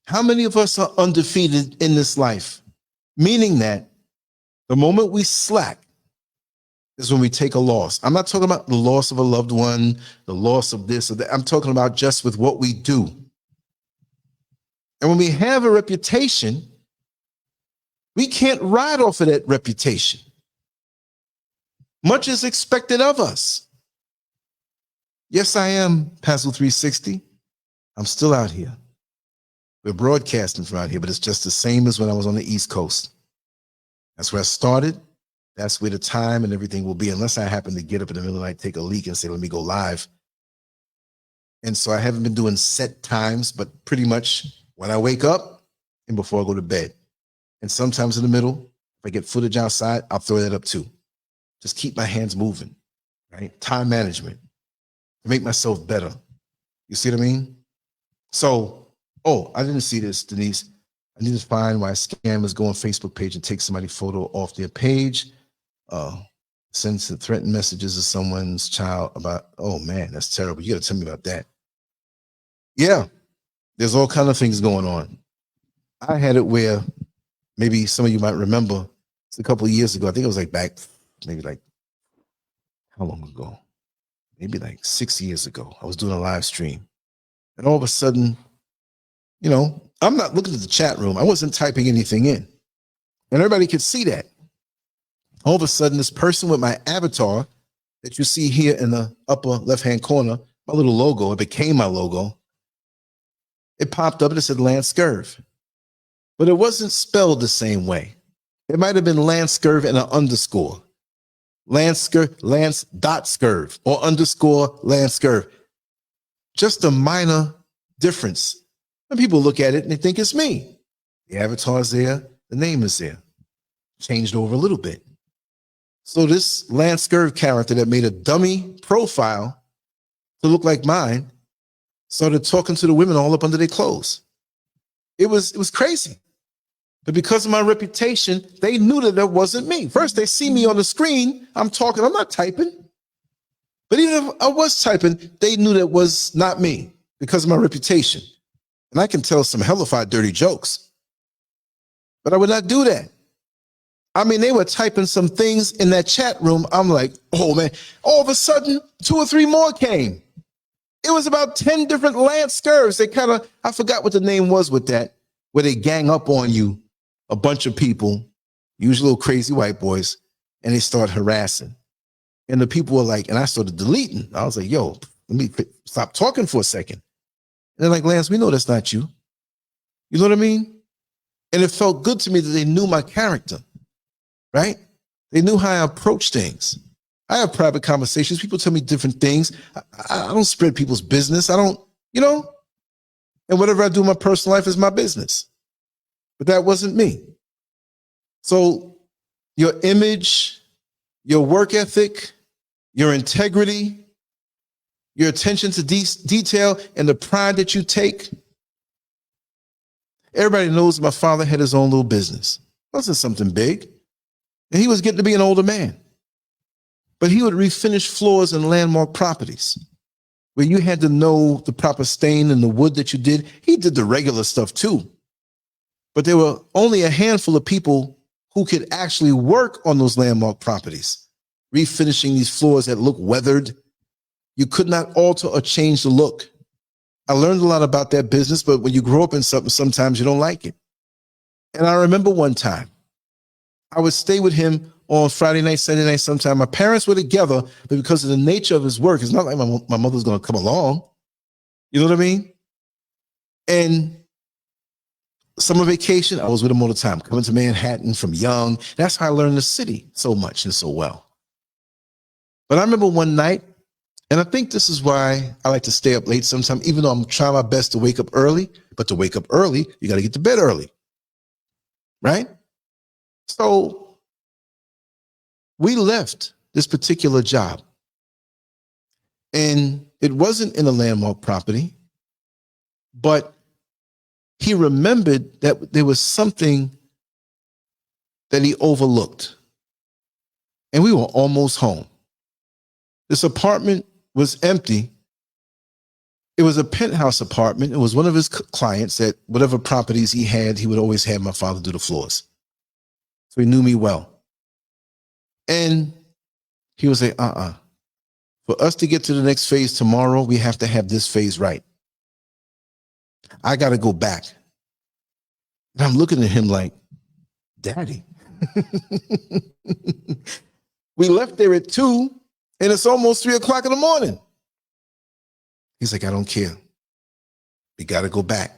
How many of us are undefeated in this life? Meaning that the moment we slack is when we take a loss. I'm not talking about the loss of a loved one, the loss of this or that. I'm talking about just with what we do. And when we have a reputation, we can't ride off of that reputation. Much is expected of us. Yes, I am Pazzle 360. I'm still out here. We're broadcasting from out here, but it's just the same as when I was on the East Coast. That's where I started. That's where the time and everything will be, unless I happen to get up in the middle of the night, take a leak and say, let me go live. And so I haven't been doing set times, but pretty much when I wake up and before I go to bed. And sometimes in the middle, if I get footage outside, I'll throw that up too. Just keep my hands moving, right? Time management, to make myself better. You see what I mean? So, oh, I didn't see this, Denise. I need to find why scammers go on Facebook page and take somebody's photo off their page. Sends the threatened messages to someone's child about, oh man, that's terrible. You got to tell me about that. Yeah, there's all kinds of things going on. I had it where maybe some of you might remember, it's a couple of years ago. I think it was like back, maybe like, how long ago? Maybe like 6 years ago. I was doing a live stream. And all of a sudden, I'm not looking at the chat room. I wasn't typing anything in. And everybody could see that. All of a sudden, this person with my avatar that you see here in the upper left-hand corner, my little logo, it became my logo. It popped up and it said LANCESCURV. But it wasn't spelled the same way. It might have been LANCESCURV and an underscore. LANCESCURV, Lance.SCURV or underscore LANCESCURV. Just a minor difference. And people look at it and they think it's me. The avatar's there, the name is there. Changed over a little bit. So this LANCESCURV character that made a dummy profile to look like mine started talking to the women all up under their clothes. It was crazy. But because of my reputation, they knew that that wasn't me. First, they see me on the screen. I'm talking, I'm not typing. But even if I was typing, they knew that was not me because of my reputation. And I can tell some hellified dirty jokes. But I would not do that. I mean, they were typing some things in that chat room. I'm like, oh man, all of a sudden, 2 or 3 more came. It was about 10 different LANCESCURVs. They kind of, I forgot what the name was with that, where they gang up on you, a bunch of people, usually little crazy white boys, and they start harassing. And the people were like, and I started deleting. I was like, yo, let me stop talking for a second. And they're like, Lance, we know that's not you. You know what I mean? And it felt good to me that they knew my character, right? They knew how I approach things. I have private conversations. People tell me different things. I don't spread people's business. I don't, and whatever I do in my personal life is my business. But that wasn't me. So your image, your work ethic, your integrity, your attention to detail, and the pride that you take. Everybody knows my father had his own little business. It wasn't something big. And he was getting to be an older man. But he would refinish floors and landmark properties where you had to know the proper stain in the wood that you did. He did the regular stuff too. But there were only a handful of people who could actually work on those landmark properties, refinishing these floors that look weathered. You could not alter or change the look. I learned a lot about that business, but when you grow up in something, sometimes you don't like it. And I remember one time, I would stay with him on Friday night, Saturday night sometime. My parents were together, but because of the nature of his work, it's not like my mother's going to come along. You know what I mean? And summer vacation, I was with him all the time, coming to Manhattan from young. That's how I learned the city so much and so well. But I remember one night, and I think this is why I like to stay up late sometimes, even though I'm trying my best to wake up early. But to wake up early, you got to get to bed early, right? So we left this particular job, and it wasn't in a landmark property, but he remembered that there was something that he overlooked. and we were almost home. This apartment was empty. It was a penthouse apartment. It was one of his clients that whatever properties he had, he would always have my father do the floors. So he knew me well. And he would say, for us to get to the next phase tomorrow, we have to have this phase right. I got to go back. And I'm looking at him like, Daddy. We left there at 2, and it's almost 3 o'clock in the morning. He's like, I don't care. We got to go back.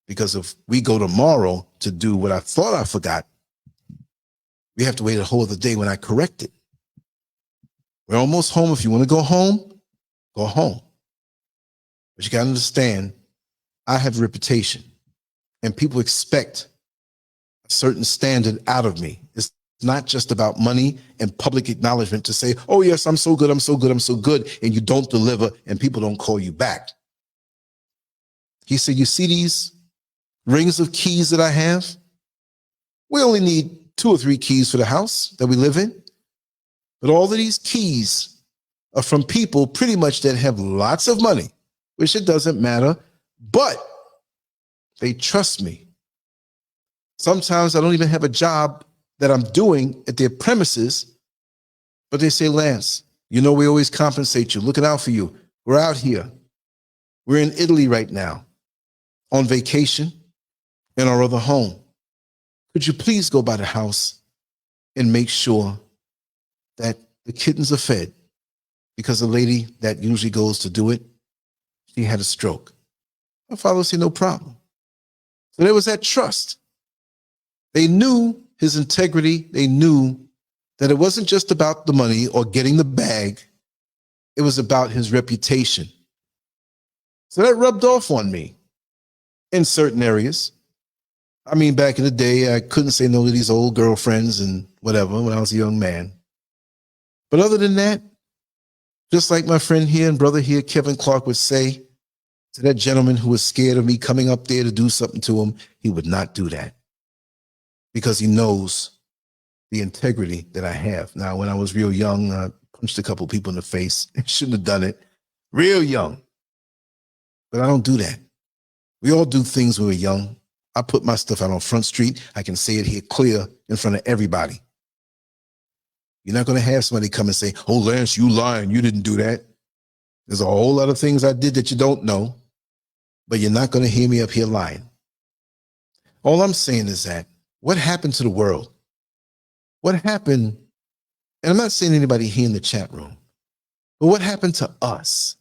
Because if we go tomorrow to do what I thought I forgot, we have to wait a whole other day when I correct it. We're almost home. If you want to go home, go home. But you got to understand, I have a reputation, and people expect a certain standard out of me. It's not just about money and public acknowledgement to say, oh, yes, I'm so good, I'm so good, I'm so good, and you don't deliver and people don't call you back. He said, you see these rings of keys that I have? We only need 2 or 3 keys for the house that we live in. But all of these keys are from people pretty much that have lots of money, which it doesn't matter, but they trust me. Sometimes I don't even have a job that I'm doing at their premises, but they say, Lance, you know, we always compensate you. Looking out for you. We're out here. We're in Italy right now on vacation in our other home. Could you please go by the house and make sure that the kittens are fed? Because the lady that usually goes to do it, she had a stroke. My father would say, no problem. So there was that trust. They knew his integrity. They knew that it wasn't just about the money or getting the bag. It was about his reputation. So that rubbed off on me in certain areas. I mean, back in the day, I couldn't say no to these old girlfriends and whatever when I was a young man. But other than that, just like my friend here and brother here, Kevin Clark, would say to that gentleman who was scared of me coming up there to do something to him, he would not do that because he knows the integrity that I have. Now, when I was real young, I punched a couple people in the face. Shouldn't have done it. Real young. But I don't do that. We all do things when we're young. I put my stuff out on Front Street. I can say it here clear in front of everybody. You're not going to have somebody come and say, oh, Lance, you lying. You didn't do that. There's a whole lot of things I did that you don't know, but you're not going to hear me up here lying. All I'm saying is that what happened to the world? What happened? And I'm not saying anybody here in the chat room, but what happened to us?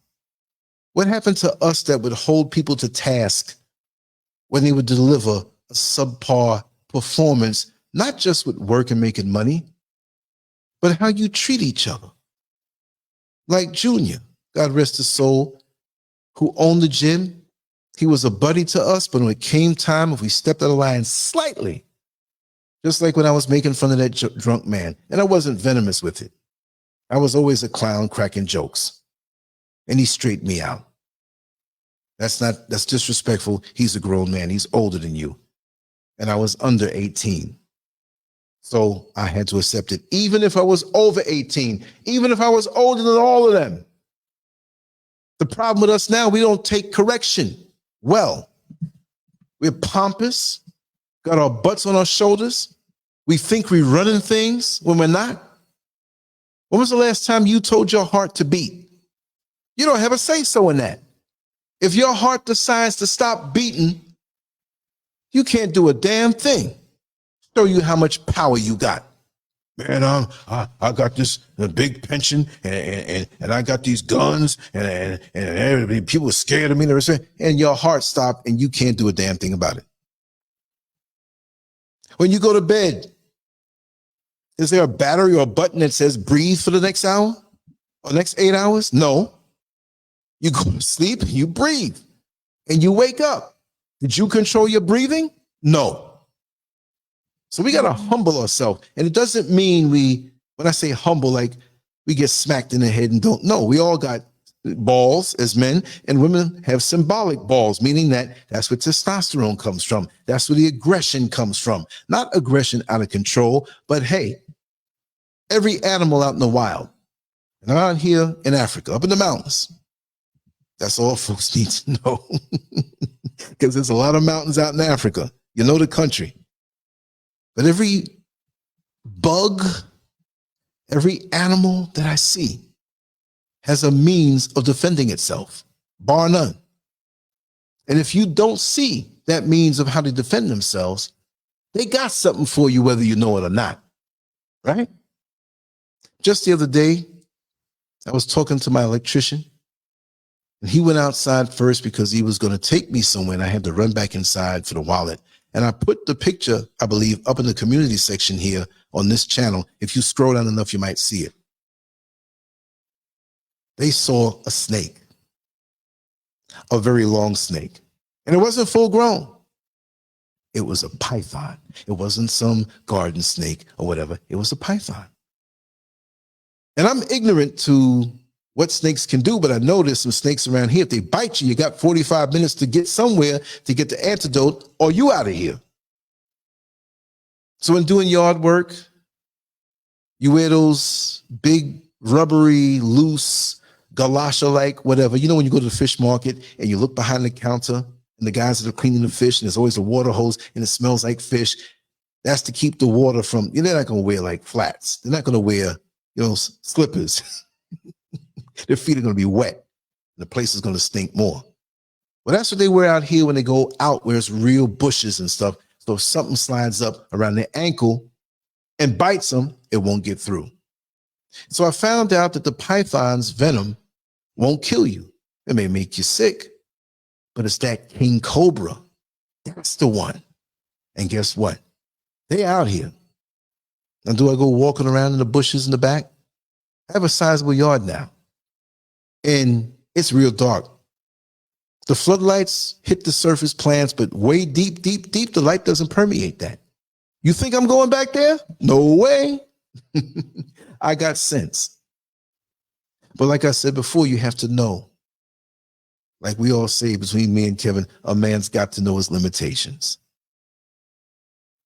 What happened to us that would hold people to task when they would deliver a subpar performance, not just with work and making money, but how you treat each other? Like Junior, God rest his soul, who owned the gym. He was a buddy to us, but when it came time, if we stepped out of line slightly, just like when I was making fun of that drunk man, and I wasn't venomous with it. I was always a clown cracking jokes, and he straightened me out. That's disrespectful. He's a grown man. He's older than you. And I was under 18. So I had to accept it, even if I was over 18, even if I was older than all of them. The problem with us now, we don't take correction well. We're pompous, got our butts on our shoulders. We think we're running things when we're not. When was the last time you told your heart to beat? You don't have a say-so in that. If your heart decides to stop beating, you can't do a damn thing. Show you how much power you got. Man, I got this big pension and I got these guns and everybody, people are scared of me and your heart stopped and you can't do a damn thing about it. When you go to bed, is there a battery or a button that says breathe for the next hour or next 8 hours? No. You go to sleep, you breathe, and you wake up. Did you control your breathing? No. So we got to humble ourselves. And it doesn't mean when I say humble, like we get smacked in the head and don't know. We all got balls as men, and women have symbolic balls, meaning that's where testosterone comes from. That's where the aggression comes from. Not aggression out of control, but hey, Every animal out in the wild. And I'm out here in Africa, up in the mountains. That's all folks need to know. Because there's a lot of mountains out in Africa. You know the country. But every bug, every animal that I see has a means of defending itself, bar none. And if you don't see that means of how to defend themselves, they got something for you whether you know it or not, right? Just the other day, I was talking to my electrician, and he went outside first because he was going to take me somewhere, and I had to run back inside for the wallet. And I put the picture, I believe, up in the community section here on this channel. If you scroll down enough, you might see it. They saw a snake, a very long snake. And it wasn't full grown. It was a python. It wasn't some garden snake or whatever. It was a python. And I'm ignorant to what snakes can do, but I know there's some snakes around here. If they bite you, you got 45 minutes to get somewhere to get the antidote, or you out of here. So when doing yard work, you wear those big, rubbery, loose, galasha-like, whatever. You know when you go to the fish market and you look behind the counter and the guys that are cleaning the fish, and there's always a water hose and it smells like fish. That's to keep the water from, they're not going to wear like flats. They're not going to wear, slippers. Their feet are going to be wet. And the place is going to stink more. Well, that's what they wear out here when they go out where it's real bushes and stuff. So if something slides up around their ankle and bites them, it won't get through. So I found out that the python's venom won't kill you. It may make you sick, but it's that king cobra. That's the one. And guess what? They out here. Now, do I go walking around in the bushes in the back? I have a sizable yard now. And it's real dark. The floodlights hit the surface plants, but way deep, deep, deep, the light doesn't permeate that. You think I'm going back there? No way. I got sense. But like I said before, you have to know. Like we all say between me and Kevin, a man's got to know his limitations.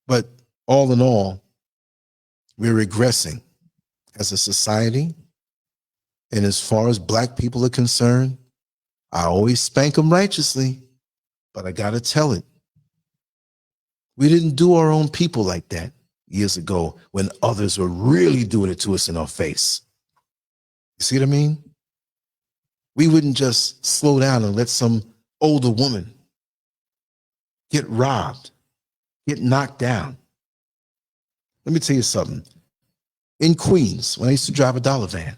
But all in all, we're regressing as a society. And as far as black people are concerned, I always spank them righteously, but I got to tell it. We didn't do our own people like that years ago when others were really doing it to us in our face. You see what I mean? We wouldn't just slow down and let some older woman get robbed, get knocked down. Let me tell you something. In Queens, when I used to drive a dollar van,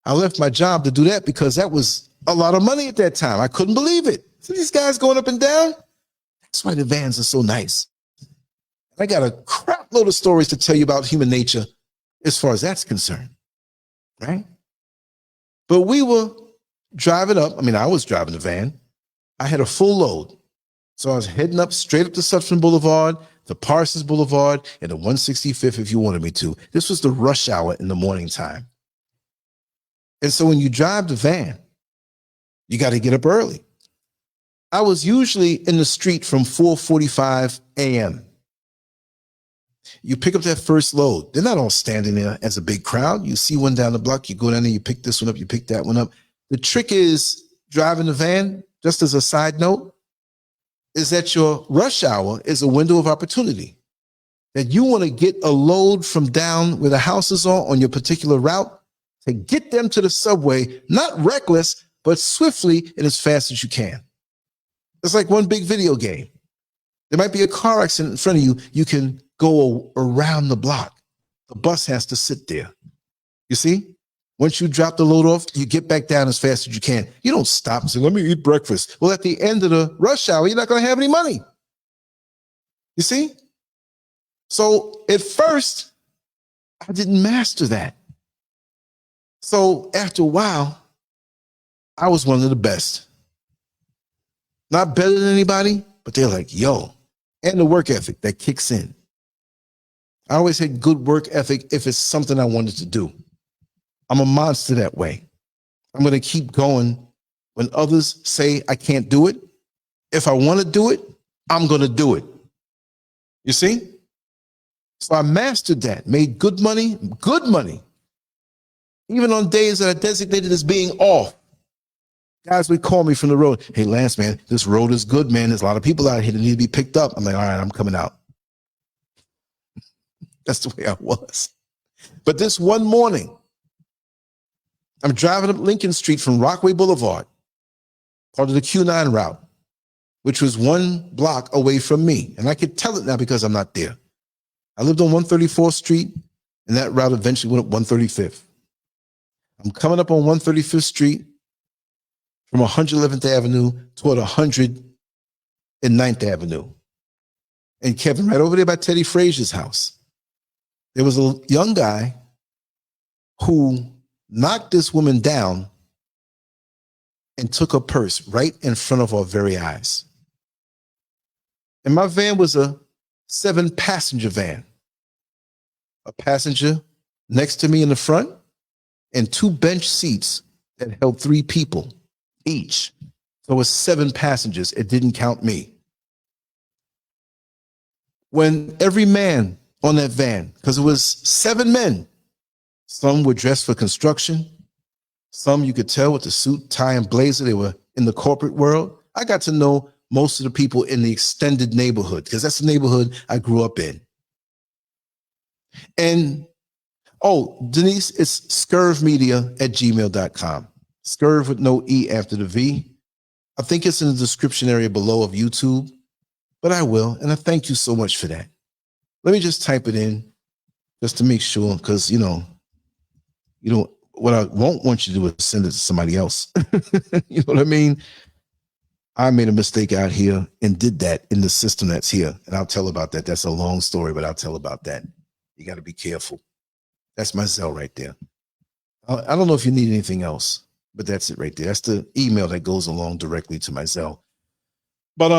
I left my job to do that because that was a lot of money at that time. I couldn't believe it. So these guys going up and down. That's why the vans are so nice. I got a crap load of stories to tell you about human nature as far as that's concerned, right? But we were driving up. I was driving the van. I had a full load. So I was heading up straight up to Sutphin Boulevard, the Parsons Boulevard, and the 165th if you wanted me to. This was the rush hour in the morning time. And so when you drive the van, you got to get up early. I was usually in the street from 4:45 a.m. You pick up that first load. They're not all standing there as a big crowd. You see one down the block, you go down there, you pick this one up, you pick that one up. The trick is driving the van, just as a side note, is that your rush hour is a window of opportunity. That you want to get a load from down where the houses are on your particular route to get them to the subway, not reckless, but swiftly and as fast as you can. It's like one big video game. There might be a car accident in front of you. You can go around the block. The bus has to sit there. You see? Once you drop the load off, you get back down as fast as you can. You don't stop and say, let me eat breakfast. Well, at the end of the rush hour, you're not going to have any money. You see? So at first, I didn't master that. So after a while, I was one of the best. Not better than anybody, but they're like, yo, and the work ethic that kicks in. I always had good work ethic if it's something I wanted to do. I'm a monster that way. I'm going to keep going when others say I can't do it. If I want to do it, I'm going to do it. You see? So I mastered that, made good money, even on days that I designated as being off. Guys would call me from the road. Hey, Lance, man, this road is good, man. There's a lot of people out here that need to be picked up. I'm like, all right, I'm coming out. That's the way I was. But this one morning, I'm driving up Lincoln Street from Rockaway Boulevard, part of the Q9 route, which was 1 block away from me. And I could tell it now because I'm not there. I lived on 134th Street, and that route eventually went up 135th. I'm coming up on 135th Street from 111th Avenue toward 109th Avenue. And Kevin, right over there by Teddy Frazier's house, there was a young guy who knocked this woman down and took her purse right in front of our very eyes. And my van was a 7-passenger van. A passenger next to me in the front and 2 bench seats that held 3 people each. So it was 7 passengers. It didn't count me. When every man on that van, because it was 7 men, some were dressed for construction, some you could tell with the suit, tie, and blazer, they were in the corporate world. I got to know most of the people in the extended neighborhood because that's the neighborhood I grew up in. And, oh, Denise, it's scurvmedia@gmail.com. Scurv with no E after the V. I think it's in the description area below of YouTube, but I will, and I thank you so much for that. Let me just type it in just to make sure, because, you know, what I won't want you to do is send it to somebody else. You know what I mean? I made a mistake out here and did that in the system that's here, and I'll tell about that. That's a long story, but I'll tell about that. You got to be careful. That's my Zelle right there. I don't know if you need anything else, but that's it right there. That's the email that goes along directly to my Zelle. But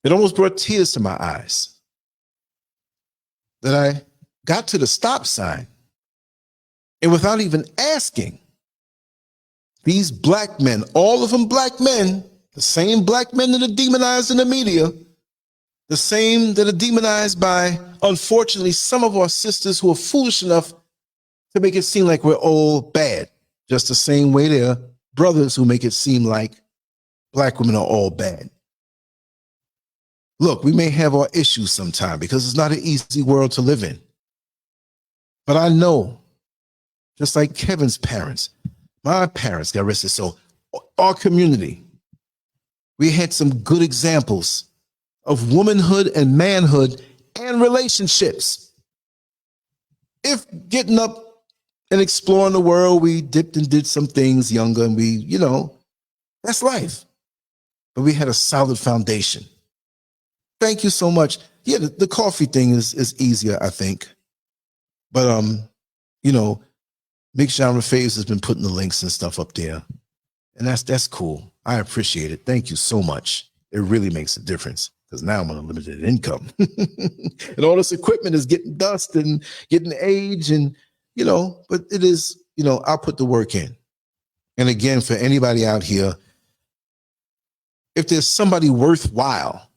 it almost brought tears to my eyes that I got to the stop sign, and without even asking, these black men, all of them black men, the same black men that are demonized in the media, the same that are demonized by, unfortunately, some of our sisters who are foolish enough to make it seem like we're all bad. Just the same way there are brothers who make it seem like black women are all bad. Look, we may have our issues sometime because it's not an easy world to live in. But I know, just like Kevin's parents, my parents got arrested. So our community, we had some good examples of womanhood and manhood and relationships. If getting up and exploring the world, we dipped and did some things younger, and we, you know, that's life. But we had a solid foundation. Thank you so much. Yeah, the coffee thing is easier, I think. But you know, Big Genre Faves has been putting the links and stuff up there. And that's cool. I appreciate it. Thank you so much. It really makes a difference because now I'm on a limited income. And all this equipment is getting dust and getting age, and, you know, but it is, you know, I'll put the work in. And again, for anybody out here, if there's somebody worthwhile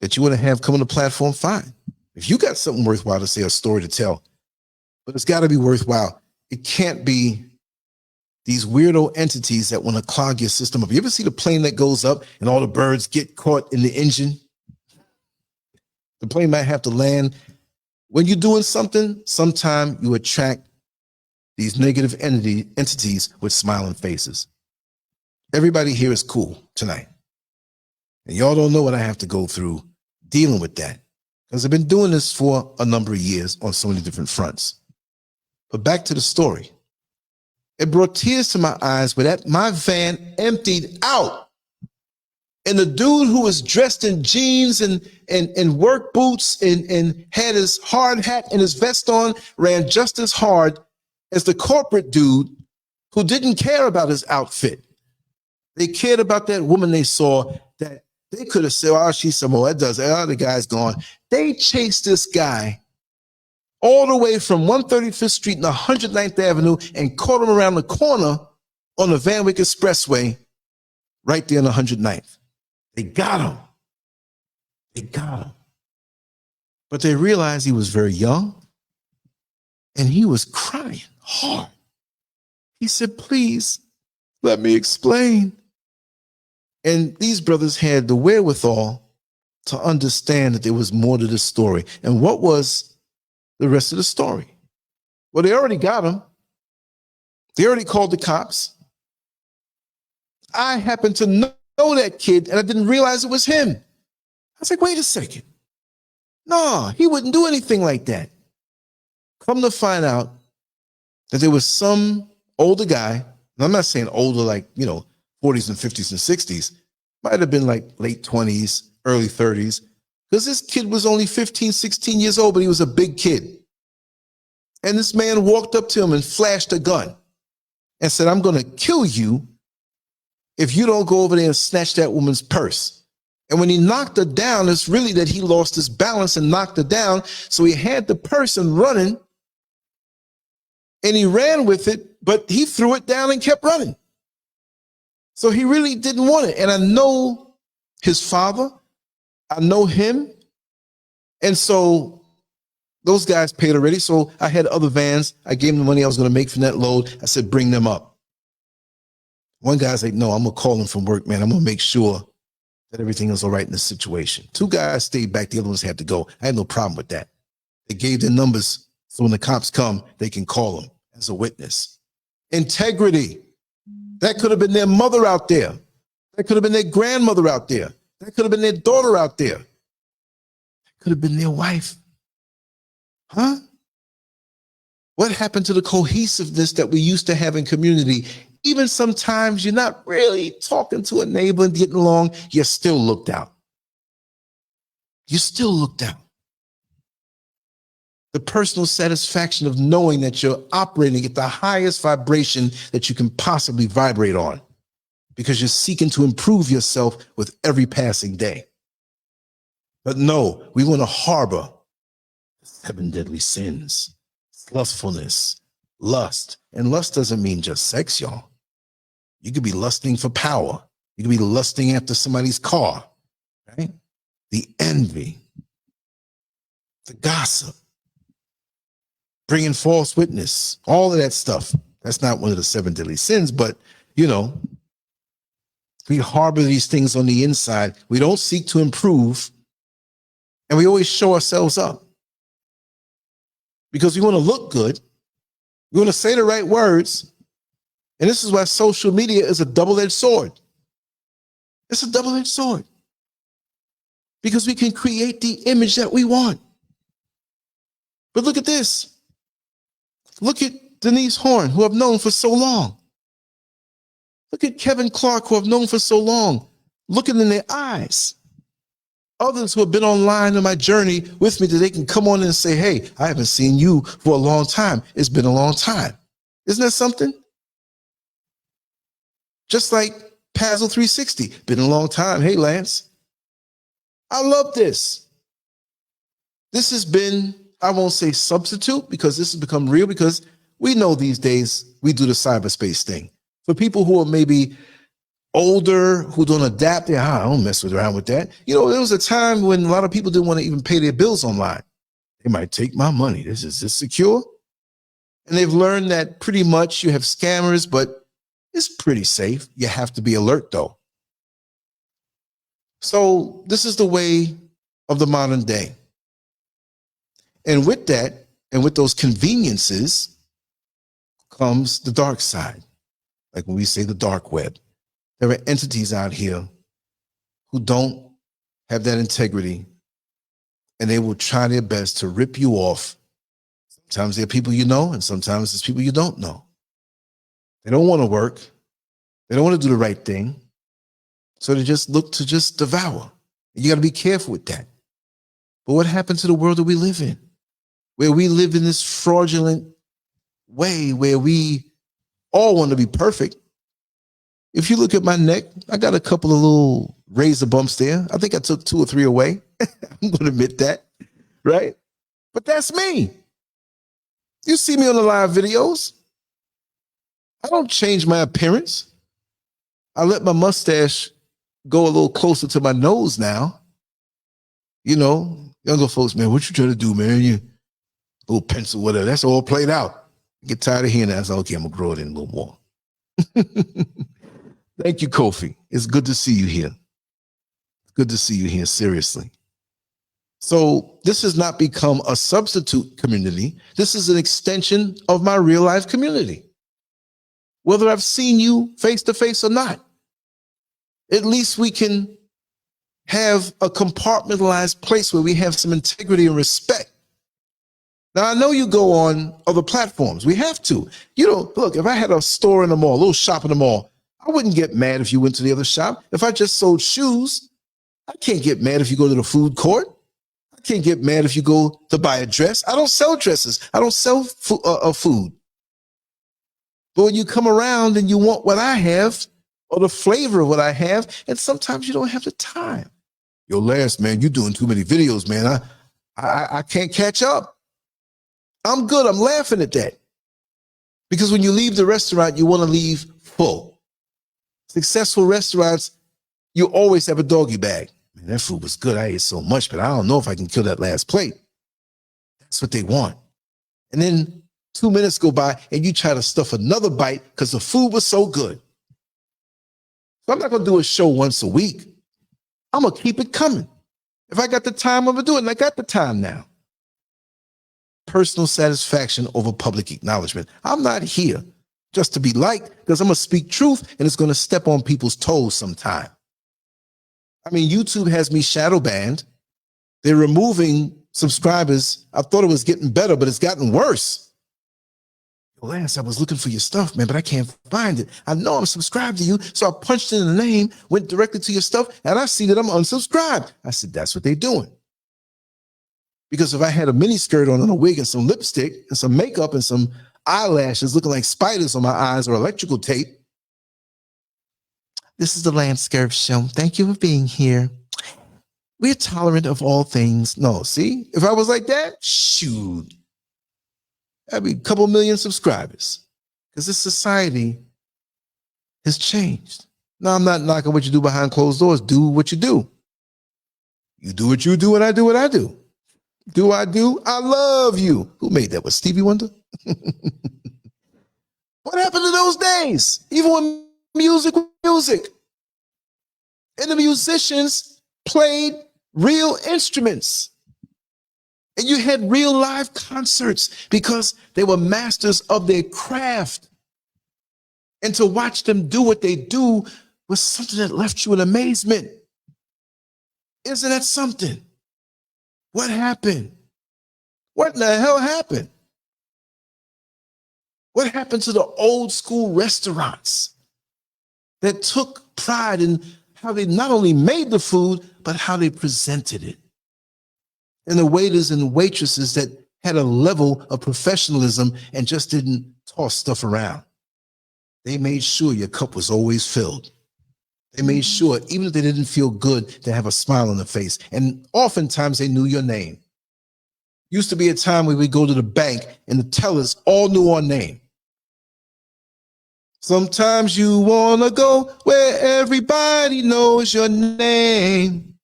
that you want to have come on the platform, fine. If you got something worthwhile to say, a story to tell, but it's got to be worthwhile. It can't be these weirdo entities that want to clog your system up. You ever see the plane that goes up and all the birds get caught in the engine? The plane might have to land. When you're doing something, sometime you attract these negative entities with smiling faces. Everybody here is cool tonight. And y'all don't know what I have to go through dealing with that, because I've been doing this for a number of years on so many different fronts. But back to the story. It brought tears to my eyes when my van emptied out. And the dude who was dressed in jeans and work boots and had his hard hat and his vest on ran just as hard as the corporate dude who didn't care about his outfit. They cared about that woman they saw that they could have said, oh, she's some more. That does. Oh, the guy's gone. They chased this guy all the way from 135th Street and 109th Avenue and caught him around the corner on the Van Wyck Expressway right there on 109th. They got him. They got him. But they realized he was very young and he was crying hard. He said, please let me explain. And these brothers had the wherewithal to understand that there was more to the story. And what was the rest of the story? Well, they already got him. They already called the cops. I happened to know that kid, and I didn't realize it was him. I was like, wait a second. No, he wouldn't do anything like that. Come to find out that there was some older guy, and I'm not saying older like, 40s and 50s and 60s, might have been like late 20s, early 30s, because this kid was only 15, 16 years old, but he was a big kid. And this man walked up to him and flashed a gun and said, I'm going to kill you if you don't go over there and snatch that woman's purse. And when he knocked her down, it's really that he lost his balance and knocked her down. So he had the person running and he ran with it, but he threw it down and kept running. So he really didn't want it. And I know his father, I know him. And so those guys paid already. So I had other vans. I gave them the money I was going to make from that load. I said, bring them up. One guy's like, no, I'm going to call him from work, man. I'm going to make sure that everything is all right in this situation. Two guys stayed back. The other ones had to go. I had no problem with that. They gave their numbers so when the cops come, they can call them as a witness. Integrity. That could have been their mother out there. That could have been their grandmother out there. That could have been their daughter out there. That could have been their wife. Huh? What happened to the cohesiveness that we used to have in community? Even sometimes you're not really talking to a neighbor and getting along, you're still looked out. You're still looked out. The personal satisfaction of knowing that you're operating at the highest vibration that you can possibly vibrate on because you're seeking to improve yourself with every passing day. But no, we want to harbor 7 deadly sins, lustfulness, lust. And lust doesn't mean just sex, y'all. You could be lusting for power. You could be lusting after somebody's car, right? The envy, the gossip, bringing false witness, all of that stuff. That's not one of the 7 deadly sins, but, we harbor these things on the inside. We don't seek to improve, and we always show ourselves up because we want to look good. We want to say the right words. And this is why social media is a double-edged sword. It's a double-edged sword because we can create the image that we want. But look at this. Look at Denise Horn, who I've known for so long. Look at Kevin Clark, who I've known for so long, looking in their eyes. Others who have been online on my journey with me that they can come on and say, hey, I haven't seen you for a long time. It's been a long time. Isn't that something? Just like Pazzle 360, been a long time. Hey, Lance. I love this. This has been, I won't say substitute because this has become real because we know these days we do the cyberspace thing. For people who are maybe older, who don't adapt, I don't mess around with that. There was a time when a lot of people didn't want to even pay their bills online. They might take my money. Is this secure? And they've learned that pretty much you have scammers, but it's pretty safe. You have to be alert though. So this is the way of the modern day. And with that, and with those conveniences comes the dark side. Like when we say the dark web, there are entities out here who don't have that integrity and they will try their best to rip you off. Sometimes they're people you know, and sometimes it's people you don't know. They don't want to work. They don't want to do the right thing. So they just look to just devour. You got to be careful with that. But what happened to the world that we live in? Where we live in this fraudulent way where we all want to be perfect. If you look at my neck, I got a couple of little razor bumps there. I think I took 2 or 3 away. I'm going to admit that, right? But that's me. You see me on the live videos. I don't change my appearance. I let my mustache go a little closer to my nose now. Younger folks, man, what you trying to do, man? You little pencil, whatever. That's all played out. Get tired of hearing that. I said, okay, I'm gonna grow it in a little more. Thank you, Kofi. It's good to see you here. Good to see you here, seriously. So this has not become a substitute community. This is an extension of my real life community. Whether I've seen you face to face or not, at least we can have a compartmentalized place where we have some integrity and respect. Now, I know you go on other platforms. We have to. You know, look, if I had a store in the mall, a little shop in the mall, I wouldn't get mad if you went to the other shop. If I just sold shoes, I can't get mad if you go to the food court. I can't get mad if you go to buy a dress. I don't sell dresses. I don't sell food. But when you come around and you want what I have or the flavor of what I have, and sometimes you don't have the time. Yo, Lance, man, you're doing too many videos, man. I can't catch up. I'm good. I'm laughing at that. Because when you leave the restaurant, you want to leave full. Successful restaurants, you always have a doggy bag. Man, that food was good. I ate so much, but I don't know if I can kill that last plate. That's what they want. And then 2 minutes go by and you try to stuff another bite because the food was so good. So I'm not going to do a show once a week. I'm going to keep it coming. If I got the time, I'm going to do it. And I got the time now. Personal satisfaction over public acknowledgement. I'm not here just to be liked because I'm going to speak truth and it's going to step on people's toes sometime. I mean, YouTube has me shadow banned. They're removing subscribers. I thought it was getting better, but it's gotten worse. Lance, I was looking for your stuff, man, but I can't find it. I know I'm subscribed to you, so I punched in the name, went directly to your stuff, and I see that I'm unsubscribed. I said, that's what they're doing. Because if I had a mini skirt on and a wig and some lipstick and some makeup and some eyelashes looking like spiders on my eyes or electrical tape, this is the LANCESCURV show. Thank you for being here. We're tolerant of all things. No, see, if I was like that, shoot, that'd be a couple million subscribers because this society has changed. Now, I'm not knocking what you do behind closed doors. Do what you do. You do what you do and I do what I do. Do I do? I love you. Who made that? Was Stevie Wonder? What happened to those days? Even when music was music. And the musicians played real instruments. And you had real live concerts because they were masters of their craft. And to watch them do what they do was something that left you in amazement. Isn't that something? What happened? What in the hell happened? What happened to the old school restaurants that took pride in how they not only made the food, but how they presented it? And the waiters and waitresses that had a level of professionalism and just didn't toss stuff around. They made sure your cup was always filled. They made sure, even if they didn't feel good, to have a smile on their face. And oftentimes they knew your name. Used to be a time where we go to the bank and the tellers all knew our name. Sometimes you want to go where everybody knows your name.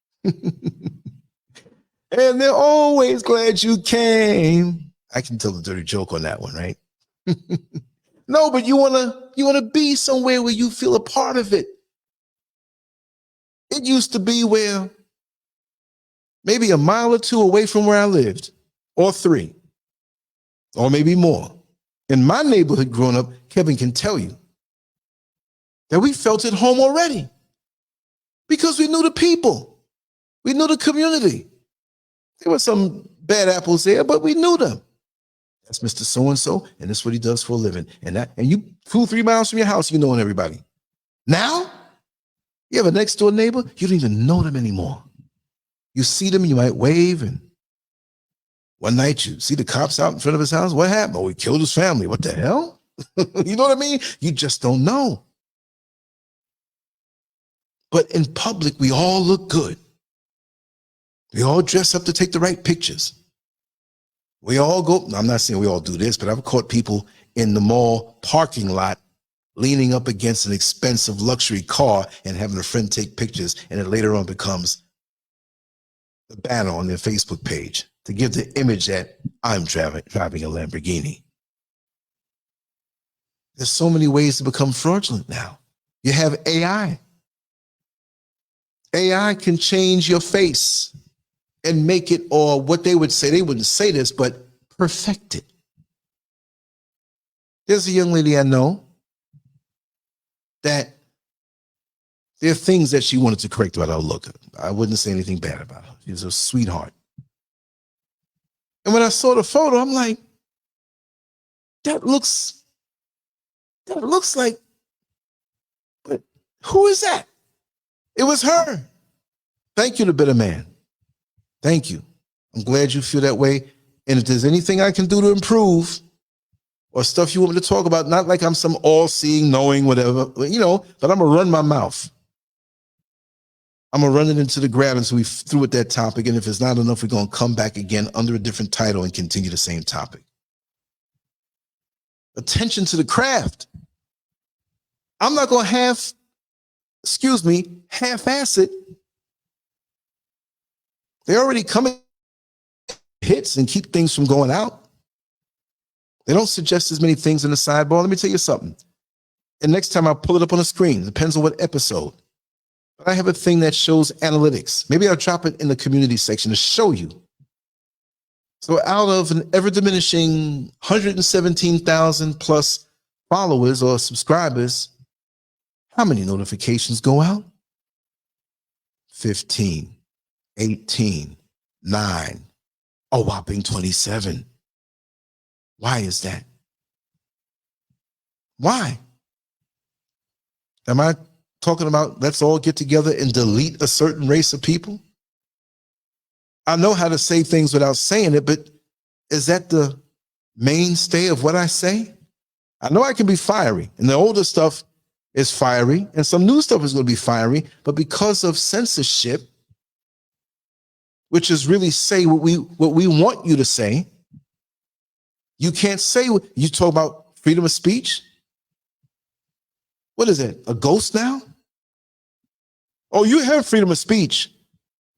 And they're always glad you came. I can tell a dirty joke on that one, right? No, but you wanna be somewhere where you feel a part of it. It used to be where maybe a mile or two away from where I lived, or 3, or maybe more. In my neighborhood growing up, Kevin can tell you that we felt at home already because we knew the people. We knew the community. There were some bad apples there, but we knew them. That's Mr. So-and-so, and that's what he does for a living. And you 2-3 miles from your house, you knowing everybody. Now, you have a next door neighbor, you don't even know them anymore. You see them, you might wave, and one night you see the cops out in front of his house. What happened? Oh, he killed his family. What the hell? You know what I mean? You just don't know. But in public, we all look good. We all dress up to take the right pictures. We all go, I'm not saying we all do this, but I've caught people in the mall parking lot leaning up against an expensive luxury car and having a friend take pictures, and it later on becomes the banner on their Facebook page to give the image that I'm driving a Lamborghini. There's so many ways to become fraudulent now. You have AI. AI can change your face and make it, or what they would say, they wouldn't say this, but perfect it. There's a young lady I know that there are things that she wanted to correct about her look. I wouldn't say anything bad about her. She's a sweetheart. And when I saw the photo, I'm like, that looks like, but who is that? It was her. Thank you, the bitter man. Thank you. I'm glad you feel that way. And if there's anything I can do to improve or stuff you want me to talk about, not like I'm some all-seeing, knowing, whatever, you know, but I'm going to run my mouth. I'm going to run it into the ground until we through with that topic. And if it's not enough, we're going to come back again under a different title and continue the same topic. Attention to the craft. I'm not going to half-ass it. They already come in hits and keep things from going out. They don't suggest as many things in the sidebar. Let me tell you something. And next time I'll pull it up on the screen. Depends on what episode. But I have a thing that shows analytics. Maybe I'll drop it in the community section to show you. So out of an ever-diminishing 117,000 plus followers or subscribers, how many notifications go out? 15, 18, 9, a whopping 27. Why is that? Why? Am I talking about let's all get together and delete a certain race of people? I know how to say things without saying it, but is that the mainstay of what I say? I know I can be fiery, and the older stuff is fiery, and some new stuff is going to be fiery, but because of censorship, which is really say what we want you to say, you can't say what you talk about. Freedom of speech. What is it? A ghost now? Oh, you have freedom of speech,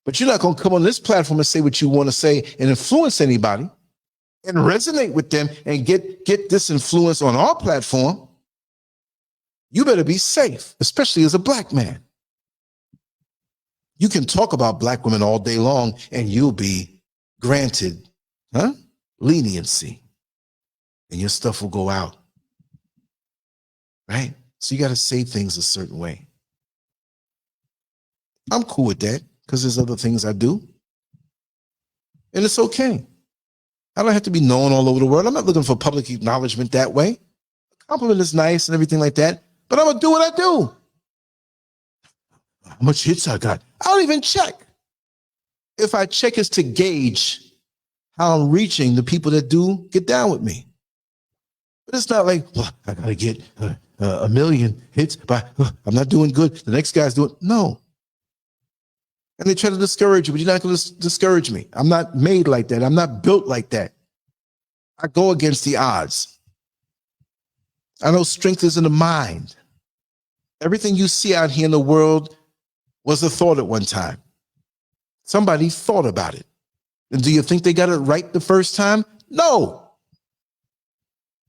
but you're not going to come on this platform and say what you want to say and influence anybody and resonate with them and get this influence on our platform. You better be safe, especially as a black man. You can talk about black women all day long and you'll be granted leniency and your stuff will go out, right? So you got to say things a certain way. I'm cool with that because there's other things I do. And it's okay. I don't have to be known all over the world. I'm not looking for public acknowledgement that way. A compliment is nice and everything like that, but I'm going to do what I do. How much hits I got? I don't even check. If I check, it's to gauge how I'm reaching the people that do get down with me. But it's not like, well, I got to get a million hits, but I'm not doing good. The next guy's doing, no. And they try to discourage you, but you're not going to discourage me. I'm not made like that. I'm not built like that. I go against the odds. I know strength is in the mind. Everything you see out here in the world was a thought at one time. Somebody thought about it. And do you think they got it right the first time? No.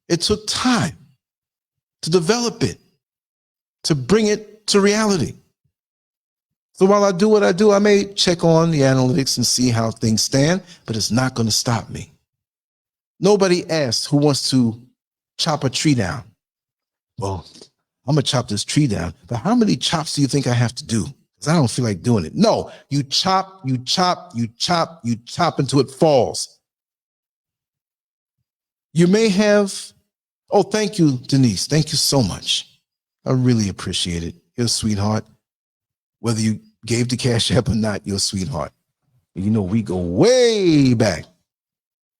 It took time to develop it, to bring it to reality. So while I do what I do, I may check on the analytics and see how things stand, but it's not going to stop me. Nobody asked who wants to chop a tree down. Well, I'm going to chop this tree down, but how many chops do you think I have to do? Because I don't feel like doing it. No, you chop, you chop, you chop, you chop until it falls. You may have, oh, thank you, Denise. Thank you so much. I really appreciate it. You're a sweetheart. Whether you gave the cash app or not, you're a sweetheart. You know, we go way back.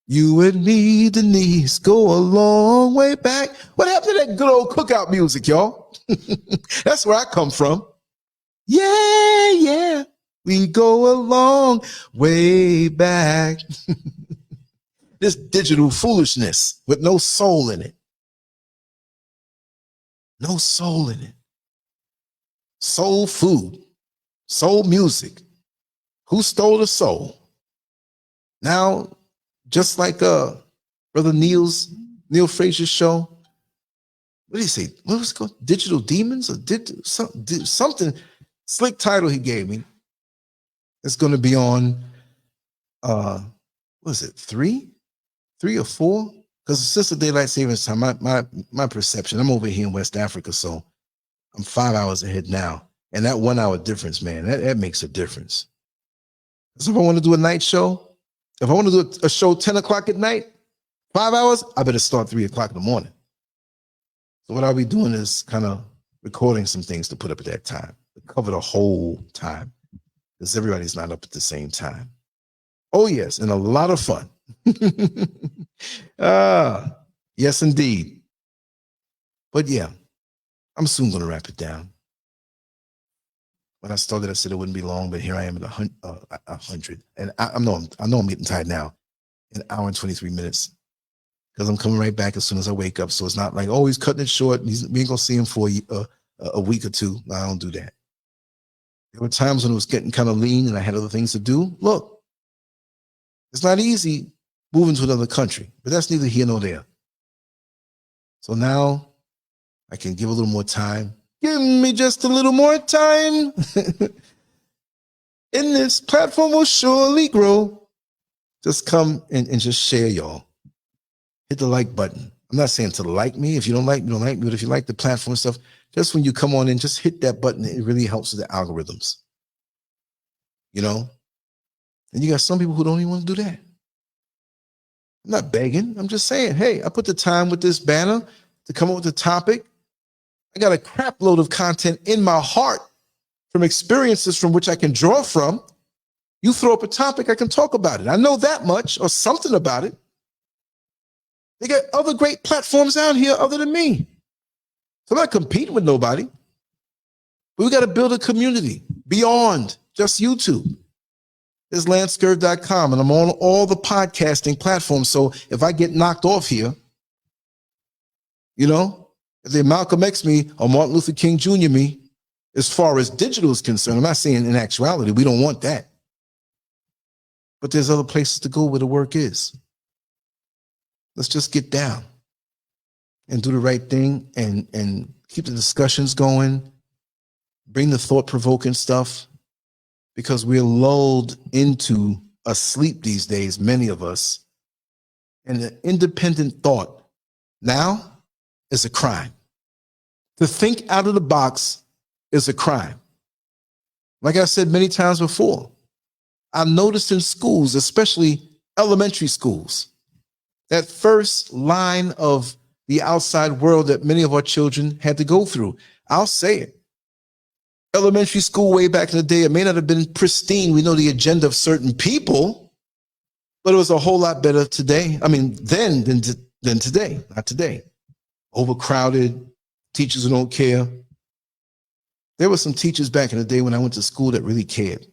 You and me, Denise, go a long way back. What happened to that good old cookout music, y'all? That's where I come from. Yeah, yeah. We go a long way back. This digital foolishness with no soul in it. No soul in it. Soul food. Soul music. Who stole the soul? Now, just like Brother Neil Frazier's show, what did he say? What was it called? Digital Demons? Or something slick title he gave me. It's going to be on, what is it, 3 or 4? Because it's just a daylight savings time. My perception, I'm over here in West Africa, so I'm 5 hours ahead now. And that 1 hour difference, man, that makes a difference. So if I want to do a night show, if I want to do a show 10 o'clock at night, 5 hours, I better start 3 o'clock in the morning. So what I'll be doing is kind of recording some things to put up at that time, to cover the whole time, because everybody's not up at the same time. Oh, yes, and a lot of fun. Yes, indeed. But yeah, I'm soon going to wrap it down. When I started, I said it wouldn't be long, but here I am at 100. And I know I'm getting tired now. An hour and 23 minutes. Because I'm coming right back as soon as I wake up. So it's not like, oh, he's cutting it short. We ain't going to see him for a week or two. No, I don't do that. There were times when it was getting kind of lean and I had other things to do. Look, it's not easy moving to another country, but that's neither here nor there. So now I can give a little more time. Give me just a little more time. And this platform will surely grow. Just come and just share, y'all. Hit the like button. I'm not saying to like me. If you don't like me, don't like me. But if you like the platform stuff, just when you come on in, just hit that button. It really helps with the algorithms. You know? And you got some people who don't even want to do that. I'm not begging. I'm just saying, hey, I put the time with this banner to come up with a topic. I got a crap load of content in my heart from experiences from which I can draw from. You throw up a topic, I can talk about it. I know that much or something about it. They got other great platforms out here other than me. So I'm not competing with nobody. But we got to build a community beyond just YouTube. There's LANCESCURV.com, and I'm on all the podcasting platforms. So if I get knocked off here, you know, if they Malcolm X me or Martin Luther King Jr. me, as far as digital is concerned, I'm not saying in actuality, we don't want that. But there's other places to go where the work is. Let's just get down and do the right thing and keep the discussions going, bring the thought-provoking stuff, because we're lulled into a sleep these days, many of us, and the independent thought now is a crime. To think out of the box is a crime. Like I said many times before, I've noticed in schools, especially elementary schools, that first line of the outside world that many of our children had to go through. I'll say it. Elementary school way back in the day, it may not have been pristine. We know the agenda of certain people, but it was a whole lot better today. I mean, then than today, not today. Overcrowded, teachers who don't care. There were some teachers back in the day when I went to school that really cared.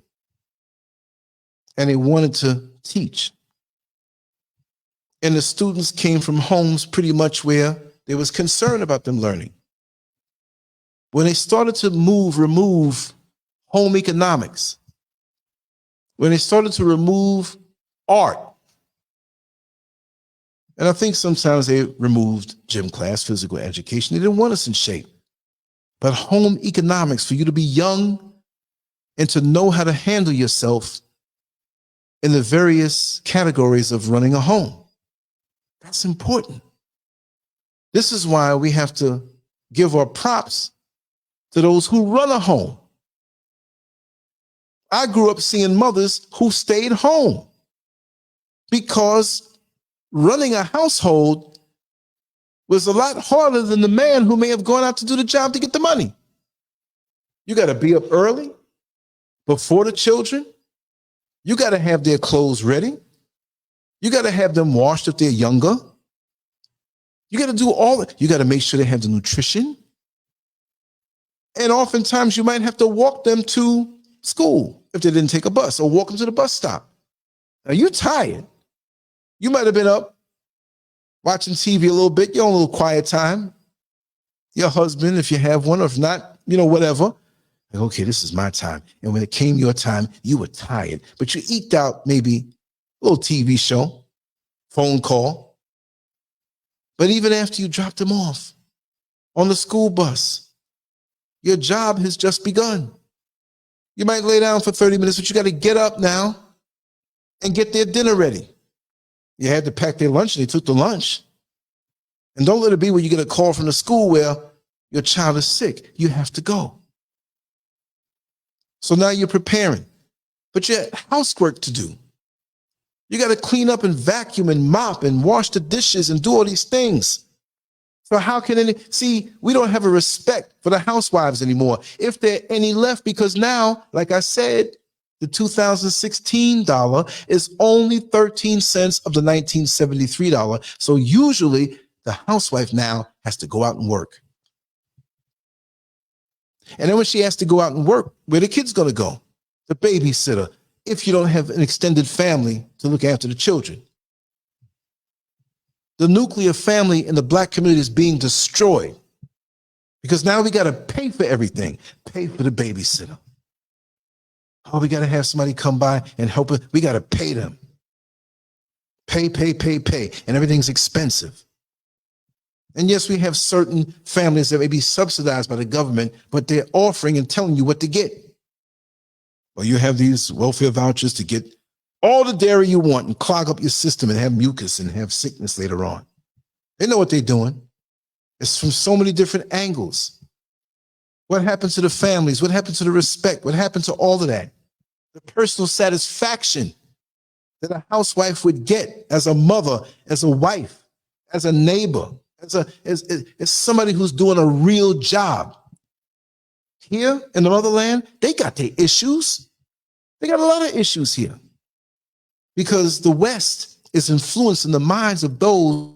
And they wanted to teach. And the students came from homes pretty much where there was concern about them learning. When they started to remove home economics, when they started to remove art, and I think sometimes they removed gym class, physical education. They didn't want us in shape. But home economics, for you to be young and to know how to handle yourself in the various categories of running a home. That's important. This is why we have to give our props to those who run a home. I grew up seeing mothers who stayed home because running a household was a lot harder than the man who may have gone out to do the job to get the money. You got to be up early before the children. You got to have their clothes ready. You got to have them washed if they're younger. You got to do all that. You got to make sure they have the nutrition. And oftentimes you might have to walk them to school if they didn't take a bus, or walk them to the bus stop. Now you're tired. You might have been up watching TV a little bit. You're on a little quiet time. Your husband, if you have one, or if not, you know, whatever. Like, okay, this is my time. And when it came your time, you were tired, but you eked out maybe a little TV show, phone call. But even after you dropped them off on the school bus, your job has just begun. You might lay down for 30 minutes, but you got to get up now and get their dinner ready. You had to pack their lunch, and they took the lunch. And don't let it be where you get a call from the school where your child is sick. You have to go. So now you're preparing, but you have housework to do. You got to clean up and vacuum and mop and wash the dishes and do all these things. So how can we don't have a respect for the housewives anymore, if there are any left, because now, like I said, the 2016 dollar is only 13 cents of the 1973 dollar. So usually the housewife now has to go out and work. And then when she has to go out and work, where the kid's going to go? The babysitter, if you don't have an extended family to look after the children. The nuclear family in the Black community is being destroyed because now we got to pay for everything. Pay for the babysitter. Oh, we got to have somebody come by and help us. We got to pay them. Pay. And everything's expensive. And yes, we have certain families that may be subsidized by the government, but they're offering and telling you what to get. Well, you have these welfare vouchers to get all the dairy you want and clog up your system and have mucus and have sickness later on. They know what they're doing. It's from so many different angles. What happened to the families? What happened to the respect? What happened to all of that? The personal satisfaction that a housewife would get as a mother, as a wife, as a neighbor, as somebody who's doing a real job. Here in the motherland, they got their issues. They got a lot of issues here because the West is influencing the minds of those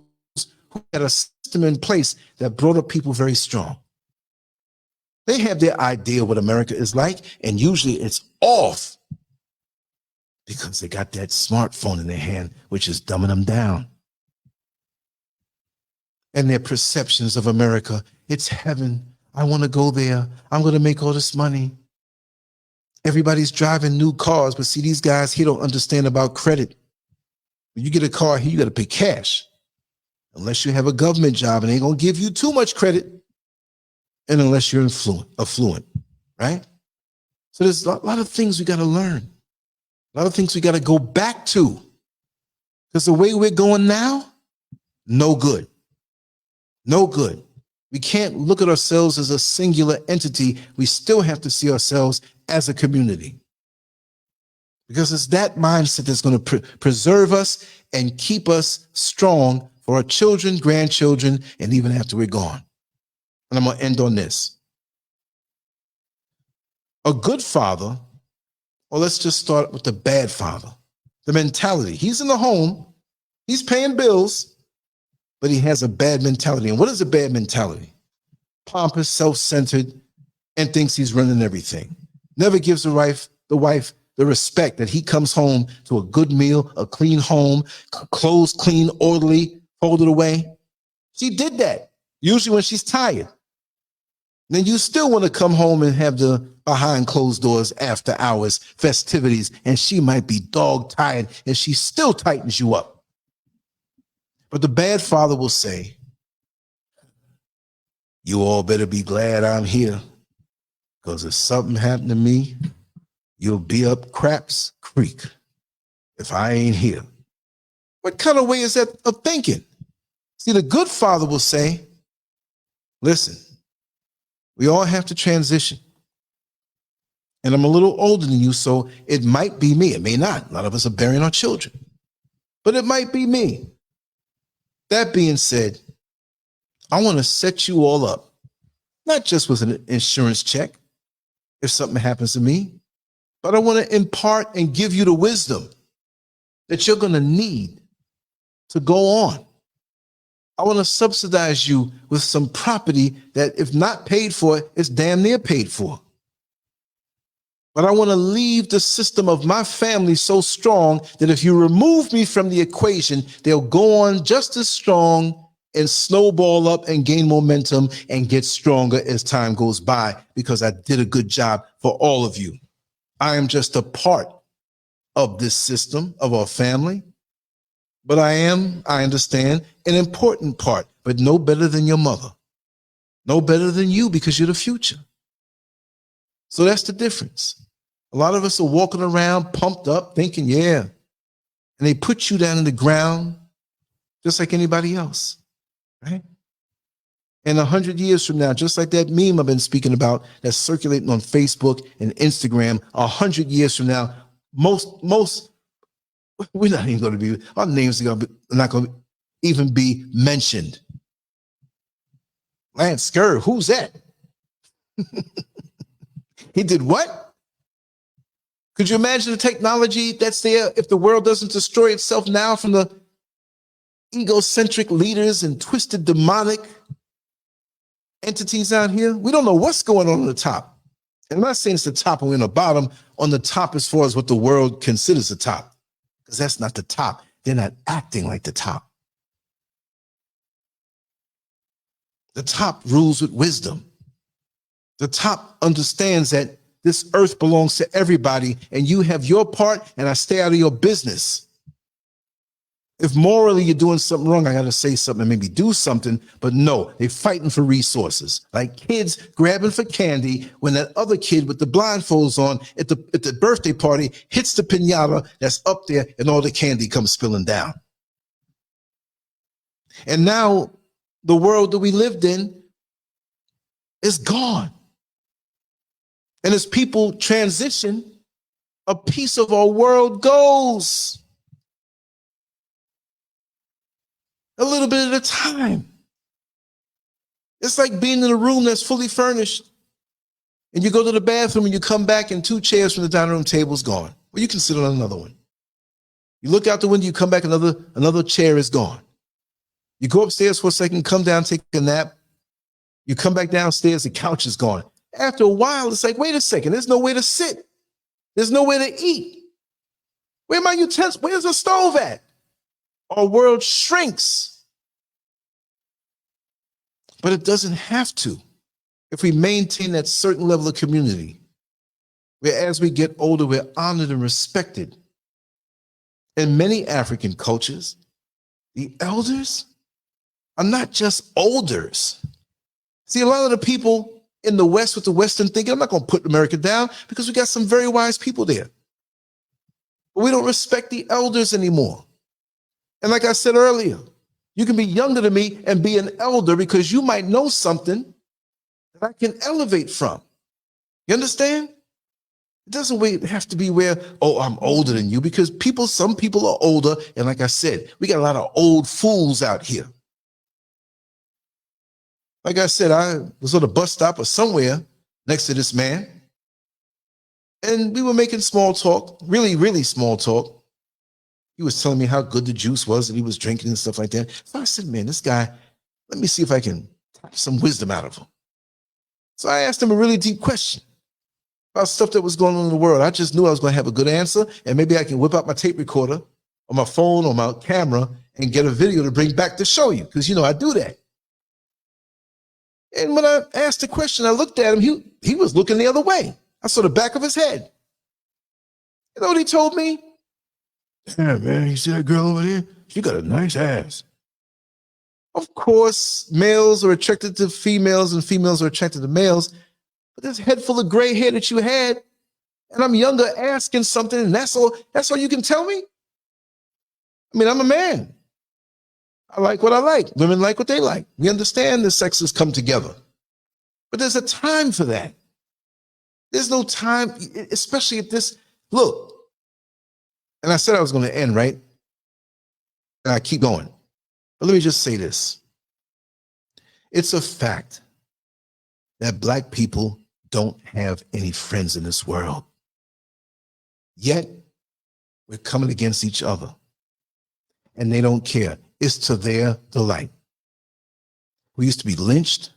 who had a system in place that brought up people very strong. They have their idea of what America is like, and usually it's off because they got that smartphone in their hand, which is dumbing them down. And their perceptions of America, it's heaven. I want to go there. I'm going to make all this money. Everybody's driving new cars, but see, these guys here don't understand about credit. When you get a car here, you got to pay cash. Unless you have a government job, and they ain't going to give you too much credit. And unless you're affluent, right? So there's a lot of things we got to learn. A lot of things we got to go back to. Because the way we're going now, no good. No good. We can't look at ourselves as a singular entity. We still have to see ourselves as a community. Because it's that mindset that's going to preserve us and keep us strong for our children, grandchildren, and even after we're gone. And I'm going to end on this. A good father, or let's just start with the bad father. The mentality. He's in the home. He's paying bills, but he has a bad mentality. And what is a bad mentality? Pompous, self-centered, and thinks he's running everything. Never gives the wife the respect that he comes home to a good meal, a clean home, clothes clean, orderly, folded away. She did that, usually when she's tired. Then you still want to come home and have the behind closed doors, after hours, festivities, and she might be dog tired and she still tightens you up. But the bad father will say, you all better be glad I'm here, because if something happened to me, you'll be up Craps Creek if I ain't here. What kind of way is that of thinking? See, the good father will say, listen, we all have to transition. And I'm a little older than you, so it might be me. It may not. A lot of us are burying our children. But it might be me. That being said, I want to set you all up, not just with an insurance check if something happens to me, but I want to impart and give you the wisdom that you're going to need to go on. I want to subsidize you with some property that, if not paid for, is damn near paid for. But I want to leave the system of my family so strong that if you remove me from the equation, they'll go on just as strong and snowball up and gain momentum and get stronger as time goes by, because I did a good job for all of you. I am just a part of this system, of our family, but I understand, an important part, but no better than your mother. No better than you, because you're the future. So that's the difference. A lot of us are walking around pumped up thinking, yeah, and they put you down in the ground just like anybody else, right? And 100 years from now, just like that meme I've been speaking about that's circulating on Facebook and Instagram, 100 years from now, most, we're not even going to be, our names are not going to even be mentioned. LANCESCURV, who's that? He did what? Could you imagine the technology that's there if the world doesn't destroy itself now from the egocentric leaders and twisted demonic entities out here? We don't know what's going on the top. And I'm not saying it's the top and we're in the bottom, on the top as far as what the world considers the top, because that's not the top. They're not acting like the top. The top rules with wisdom. The top understands that this earth belongs to everybody and you have your part and I stay out of your business. If morally you're doing something wrong, I got to say something and maybe do something, but no, they're fighting for resources. Like kids grabbing for candy when that other kid with the blindfolds on at the birthday party hits the piñata that's up there and all the candy comes spilling down. And now the world that we lived in is gone. And as people transition, a piece of our world goes. A little bit at a time. It's like being in a room that's fully furnished and you go to the bathroom and you come back and 2 chairs from the dining room table's gone. Well, you can sit on another one. You look out the window, you come back, another chair is gone. You go upstairs for a second, come down, take a nap. You come back downstairs, the couch is gone. After a while, it's like, wait a second, there's nowhere to sit. There's nowhere to eat. Where are my utensils? Where's the stove at? Our world shrinks. But it doesn't have to if we maintain that certain level of community, where as we get older, we're honored and respected. In many African cultures, the elders are not just olders. See, a lot of the people in the West with the Western thinking, I'm not going to put America down because we got some very wise people there. But we don't respect the elders anymore. And like I said earlier, you can be younger than me and be an elder because you might know something that I can elevate from. You understand? It doesn't have to be where, oh, I'm older than you, because some people are older. And like I said, we got a lot of old fools out here. Like I said, I was on a bus stop or somewhere next to this man, and we were making small talk, really, really small talk. He was telling me how good the juice was that he was drinking and stuff like that. So I said, man, this guy, let me see if I can tap some wisdom out of him. So I asked him a really deep question about stuff that was going on in the world. I just knew I was going to have a good answer, and maybe I can whip out my tape recorder or my phone or my camera and get a video to bring back to show you, because, you know, I do that. And when I asked the question, I looked at him, he was looking the other way. I saw the back of his head. You know what he told me? Yeah, man, you see that girl over there? She got a nice ass. Of course, males are attracted to females and females are attracted to males, but this head full of gray hair that you had, and I'm younger asking something, and that's all you can tell me? I mean, I'm a man. I like what I like. Women like what they like. We understand the sexes come together. But there's a time for that. There's no time, especially at this, look. And I said I was going to end, right? And I keep going. But let me just say this. It's a fact that Black people don't have any friends in this world. Yet, we're coming against each other. And they don't care. It's to their delight. We used to be lynched,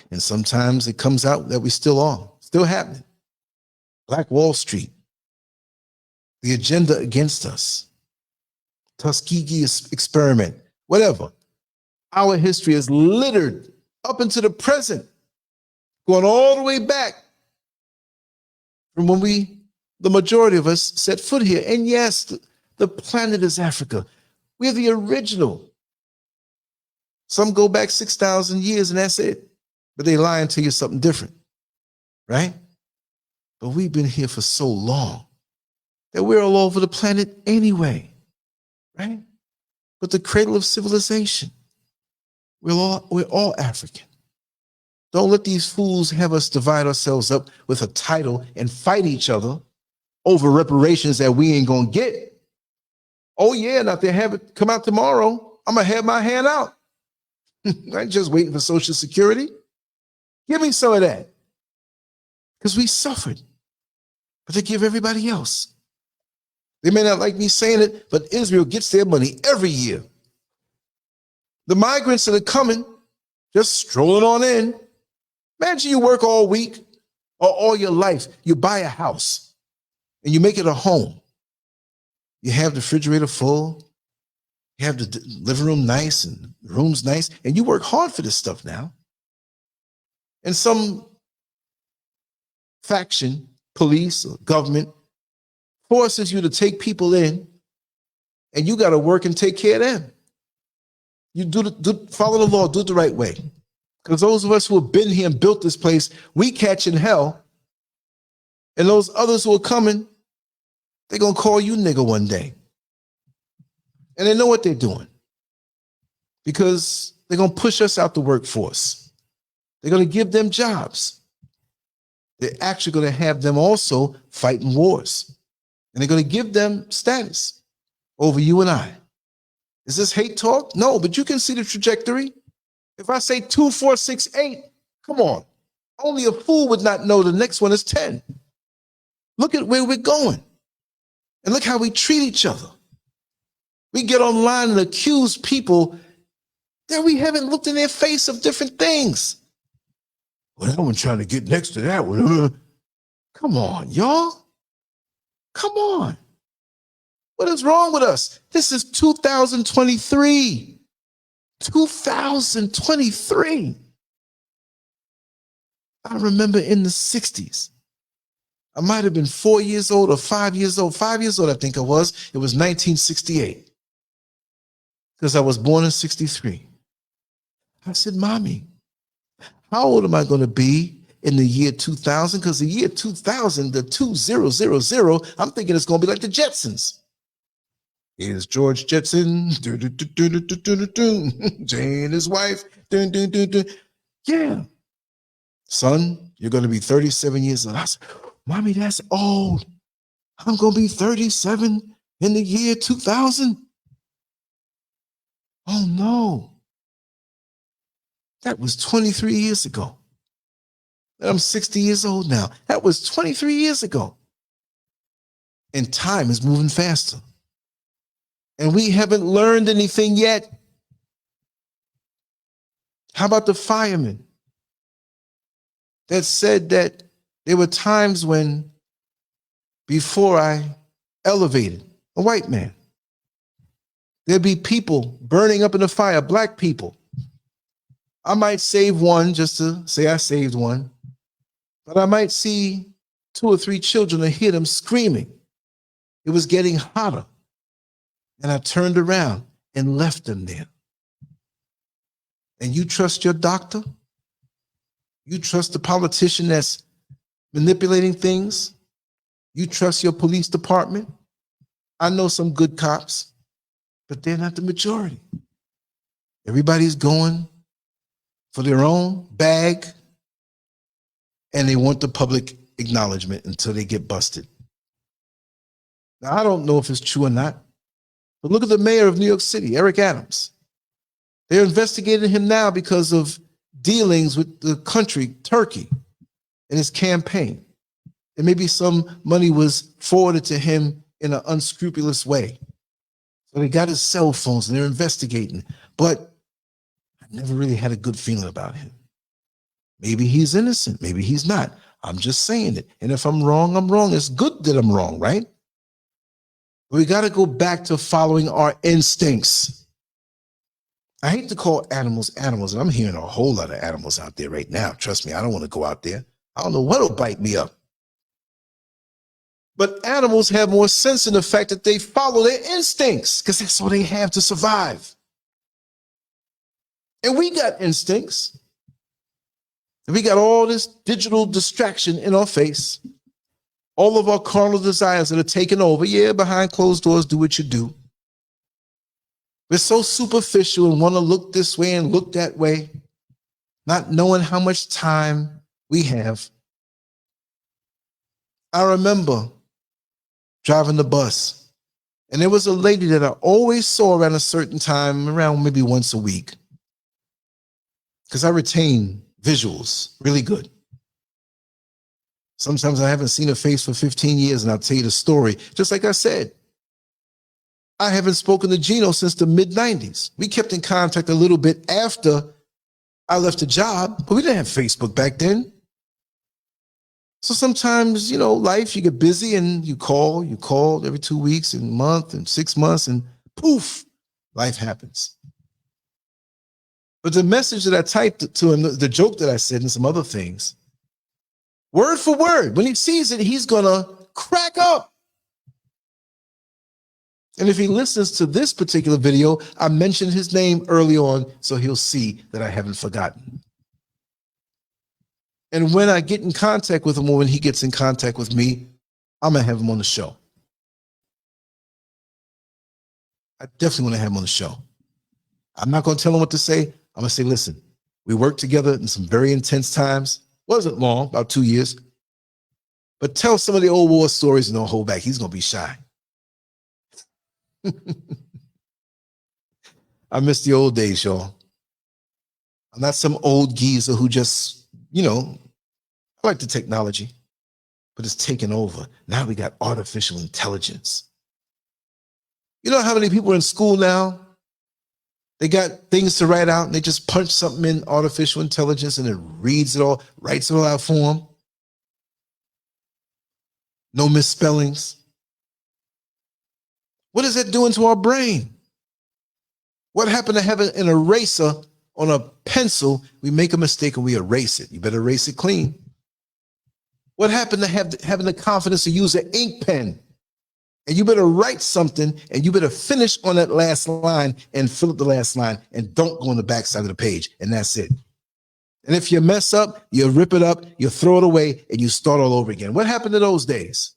and sometimes it comes out that we still are, still happening. Black Wall Street, the agenda against us, Tuskegee experiment, whatever. Our history is littered up into the present, going all the way back from when the majority of us set foot here. And yes, the planet is Africa. We're the original. Some go back 6,000 years and that's it. But they lie and tell you something different, right? But we've been here for so long that we're all over the planet anyway, right? But the cradle of civilization, we're all African. Don't let these fools have us divide ourselves up with a title and fight each other over reparations that we ain't gonna get. Oh yeah, now if they have it come out tomorrow, I'm gonna have my hand out. I ain't just waiting for Social Security. Give me some of that. Because we suffered. But they give everybody else. They may not like me saying it, but Israel gets their money every year. The migrants that are coming, just strolling on in. Imagine you work all week or all your life. You buy a house and you make it a home. You have the refrigerator full. You have the living room nice and the room's nice. And you work hard for this stuff now. And some faction, police or government, forces you to take people in and you got to work and take care of them. You follow the law, do it the right way. Because those of us who have been here and built this place, we catching hell. And those others who are coming, they're going to call you nigger one day. And they know what they're doing. Because they're going to push us out the workforce. They're going to give them jobs. They're actually going to have them also fighting wars. And they're going to give them status over you and I. Is this hate talk? No, but you can see the trajectory. If I say 2, 4, 6, 8, come on. Only a fool would not know the next one is 10. Look at where we're going. And look how we treat each other. We get online and accuse people that we haven't looked in their face of different things. Well, that one trying to get next to that one. Come on, y'all. Come on. What is wrong with us? This is 2023. 2023. I remember in the 60s, I might have been 4 years old or 5 years old. 5 years old, I think I was. It was 1968. Because I was born in 63. I said, Mommy, how old am I going to be in the year 2000? Because the year 2000, the 2000, I'm thinking it's going to be like the Jetsons. Here's George Jetson, Jane, his wife, yeah. Son, you're going to be 37 years old. I said, Mommy, that's old. I'm going to be 37 in the year 2000. Oh, no. That was 23 years ago. And I'm 60 years old now. That was 23 years ago. And time is moving faster. And we haven't learned anything yet. How about the firemen that said that there were times when, before I elevated a white man, there'd be people burning up in the fire, black people. I might save one just to say I saved one, but I might see 2 or 3 children and hear them screaming. It was getting hotter. And I turned around and left them there. And you trust your doctor? You trust the politician that's manipulating things? You trust your police department? I know some good cops, but they're not the majority. Everybody's going for their own bag, and they want the public acknowledgement until they get busted. Now, I don't know if it's true or not, but look at the mayor of New York City, Eric Adams. They're investigating him now because of dealings with the country, Turkey, in his campaign. And maybe some money was forwarded to him in an unscrupulous way. So they got his cell phones and they're investigating. But I never really had a good feeling about him. Maybe he's innocent. Maybe he's not. I'm just saying it. And if I'm wrong, I'm wrong. It's good that I'm wrong, right? We got to go back to following our instincts. I hate to call animals animals, and I'm hearing a whole lot of animals out there right now. Trust me, I don't want to go out there. I don't know what'll bite me up. But animals have more sense in the fact that they follow their instincts because that's all they have to survive. And we got instincts. And we got all this digital distraction in our face. All of our carnal desires that are taking over. Yeah, behind closed doors, do what you do. We're so superficial and want to look this way and look that way, not knowing how much time we have. I remember driving the bus, and there was a lady that I always saw around a certain time, around maybe once a week, because I retain visuals really good. Sometimes I haven't seen her face for 15 years, and I'll tell you the story. Just like I said, I haven't spoken to Gino since the mid-90s. We kept in contact a little bit after I left the job, but we didn't have Facebook back then. So sometimes, you know, life, you get busy and you call every 2 weeks and a month and 6 months, and poof, life happens. But the message that I typed to him, the joke that I said and some other things, word for word, when he sees it, he's gonna crack up. And if he listens to this particular video, I mentioned his name early on, so he'll see that I haven't forgotten. And when I get in contact with him, or when he gets in contact with me, I'm gonna have him on the show. I definitely want to have him on the show. I'm not gonna tell him what to say. I'm gonna say, listen, we worked together in some very intense times. Wasn't long, about 2 years. But tell some of the old war stories and don't hold back. He's gonna be shy. I miss the old days, y'all. I'm not some old geezer who just, you know, I like the technology, but it's taken over. Now we got artificial intelligence. You know how many people are in school now? They got things to write out and they just punch something in artificial intelligence and it reads it all, writes it all out for them. No misspellings. What is that doing to our brain? What happened to having an eraser on a pencil? We make a mistake and we erase it. You better erase it clean. What happened to having the confidence to use an ink pen? And you better write something and you better finish on that last line and fill up the last line and don't go on the back side of the page. And that's it. And if you mess up, you rip it up, you throw it away, and you start all over again. What happened to those days?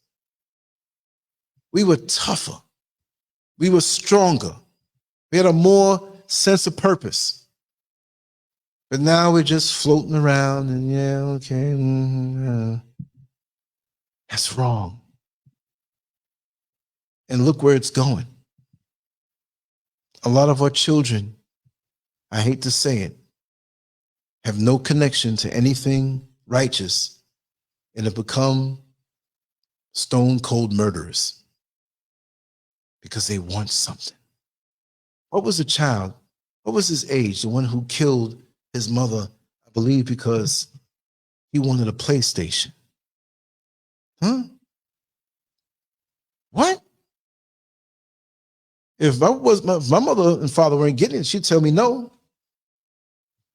We were tougher. We were stronger. We had a more sense of purpose. But now we're just floating around and yeah, okay. That's wrong. And look where it's going. A lot of our children, I hate to say it, have no connection to anything righteous and have become stone cold murderers because they want something. What was the child? What was his age? The one who killed his mother, I believe, because he wanted a PlayStation. Huh? What? If my mother and father weren't getting it, she'd tell me no.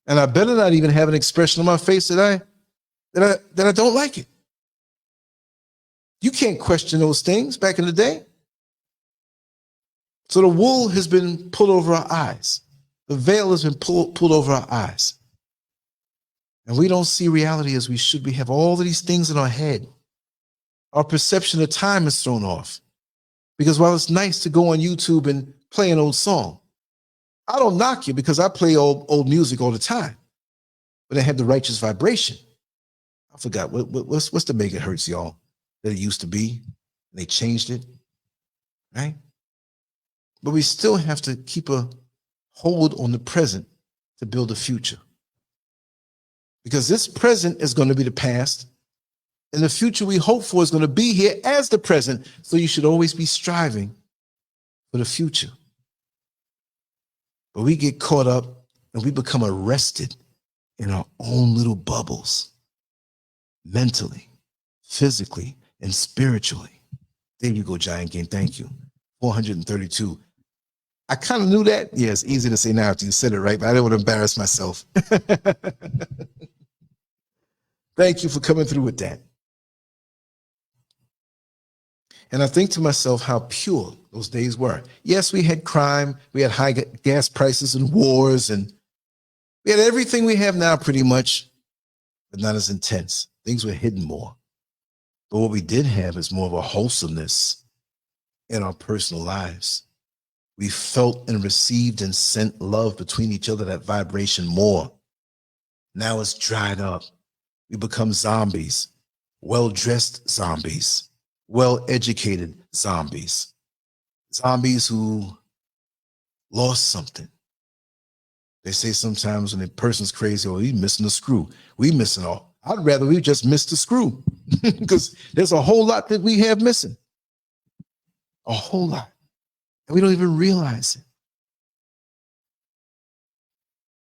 And I better not even have an expression on my face that I don't like it. You can't question those things back in the day. So the wool has been pulled over our eyes. The veil has been pulled over our eyes. And we don't see reality as we should. We have all of these things in our head. Our perception of time is thrown off. Because while it's nice to go on YouTube and play an old song, I don't knock you because I play old music all the time. But it had the righteous vibration. I forgot, what's the megahertz, y'all, that it used to be? And they changed it, right? But we still have to keep a hold on the present to build a future. Because this present is going to be the past, and the future we hope for is going to be here as the present. So you should always be striving for the future. But we get caught up and we become arrested in our own little bubbles, mentally, physically, and spiritually. There you go, Giant Game. Thank you. 432. I kind of knew that. Yeah, it's easy to say now after you said it, right? But I didn't want to embarrass myself. Thank you for coming through with that. And I think to myself how pure those days were. Yes, we had crime, we had high gas prices and wars, and we had everything we have now pretty much, but not as intense. Things were hidden more. But what we did have is more of a wholesomeness in our personal lives. We felt and received and sent love between each other, that vibration more. Now it's dried up. We become zombies, well-dressed zombies, well-educated zombies, zombies who lost something. They say sometimes when a person's crazy, oh, he's missing a screw. We missing all. I'd rather we just missed the screw because there's a whole lot that we have missing. A whole lot. And we don't even realize it.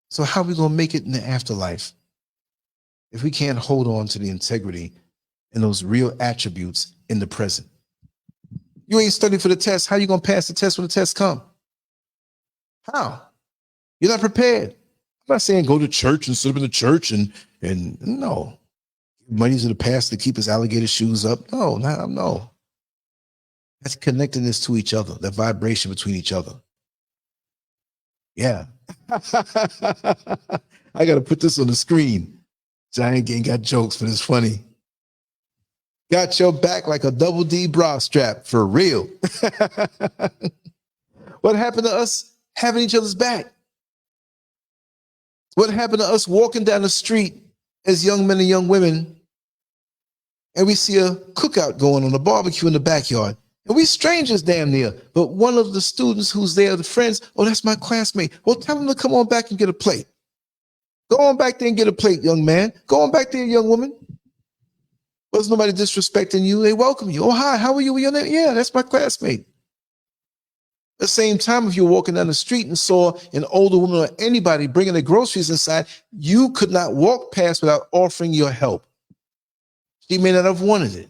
So how are we going to make it in the afterlife if we can't hold on to the integrity and those real attributes in the present? You ain't studying for the test. How you going to pass the test when the test come? How? You're not prepared. I'm not saying go to church and sit up in the church and no. Money to the pastor to keep his alligator shoes up. No. That's connectedness to each other, that vibration between each other. Yeah. I got to put this on the screen. Giant ain't got jokes, but it's funny. Got your back like a double D bra strap, for real. What happened to us having each other's back? What happened to us walking down the street as young men and young women, and we see a cookout going on, a barbecue in the backyard, and we strangers damn near, but one of the students who's there, the friends, oh, that's my classmate. Well, tell him to come on back and get a plate. Go on back there and get a plate, young man. Go on back there, young woman. Was nobody disrespecting you? They welcome you. Oh, hi, how are you? Your name? Yeah, that's my classmate. At the same time, if you're walking down the street and saw an older woman or anybody bringing their groceries inside, you could not walk past without offering your help. She may not have wanted it.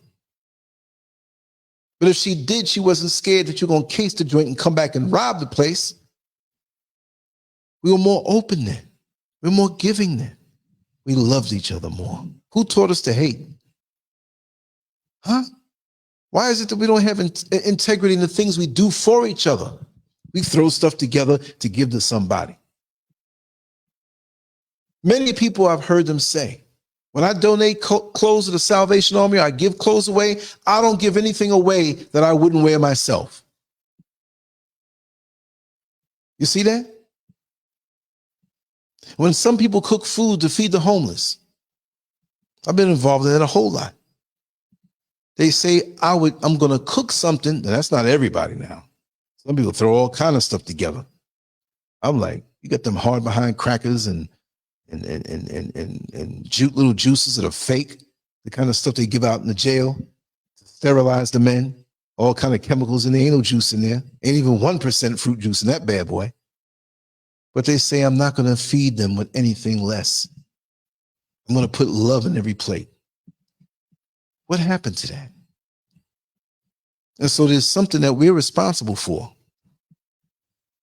But if she did, she wasn't scared that you're going to case the joint and come back and rob the place. We were more open then. We were more giving then. We loved each other more. Who taught us to hate? Huh? Why is it that we don't have integrity in the things we do for each other? We throw stuff together to give to somebody. Many people, I've heard them say, when I donate clothes to the Salvation Army, or I give clothes away, I don't give anything away that I wouldn't wear myself. You see that? When some people cook food to feed the homeless, I've been involved in that a whole lot. They say, I'm going to cook something. That's not everybody now. Some people throw all kind of stuff together. I'm like, you got them hard behind crackers and little juices that are fake, the kind of stuff they give out in the jail to sterilize the men, all kind of chemicals in there. Ain't no juice in there. Ain't even 1% fruit juice in that bad boy. But they say, I'm not going to feed them with anything less. I'm going to put love in every plate. What happened to that? And so there's something that we're responsible for.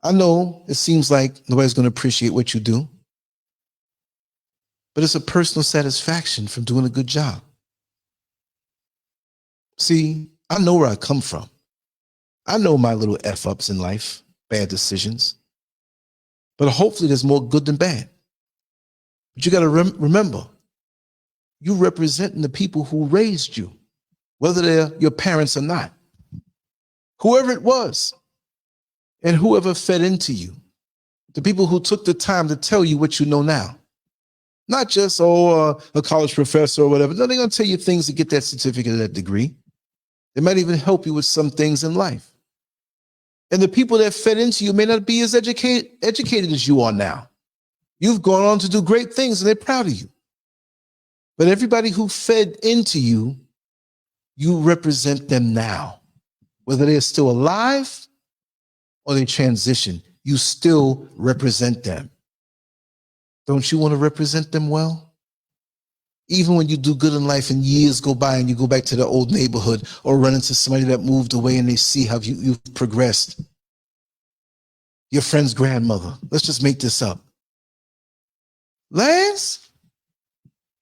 I know it seems like nobody's going to appreciate what you do, but it's a personal satisfaction from doing a good job. See, I know where I come from. I know my little F-ups in life, bad decisions, but hopefully there's more good than bad. But you got to remember, you representing the people who raised you, whether they're your parents or not, whoever it was, and whoever fed into you, the people who took the time to tell you what you know now. Not just, a college professor or whatever. No, they're going to tell you things to get that certificate or that degree. They might even help you with some things in life. And the people that fed into you may not be as educated as you are now. You've gone on to do great things and they're proud of you. But everybody who fed into you, you represent them now. Whether they're still alive or they transition, you still represent them. Don't you want to represent them well? Even when you do good in life and years go by and you go back to the old neighborhood or run into somebody that moved away and they see how you've progressed. your friend's grandmother. Let's just make this up. Lance,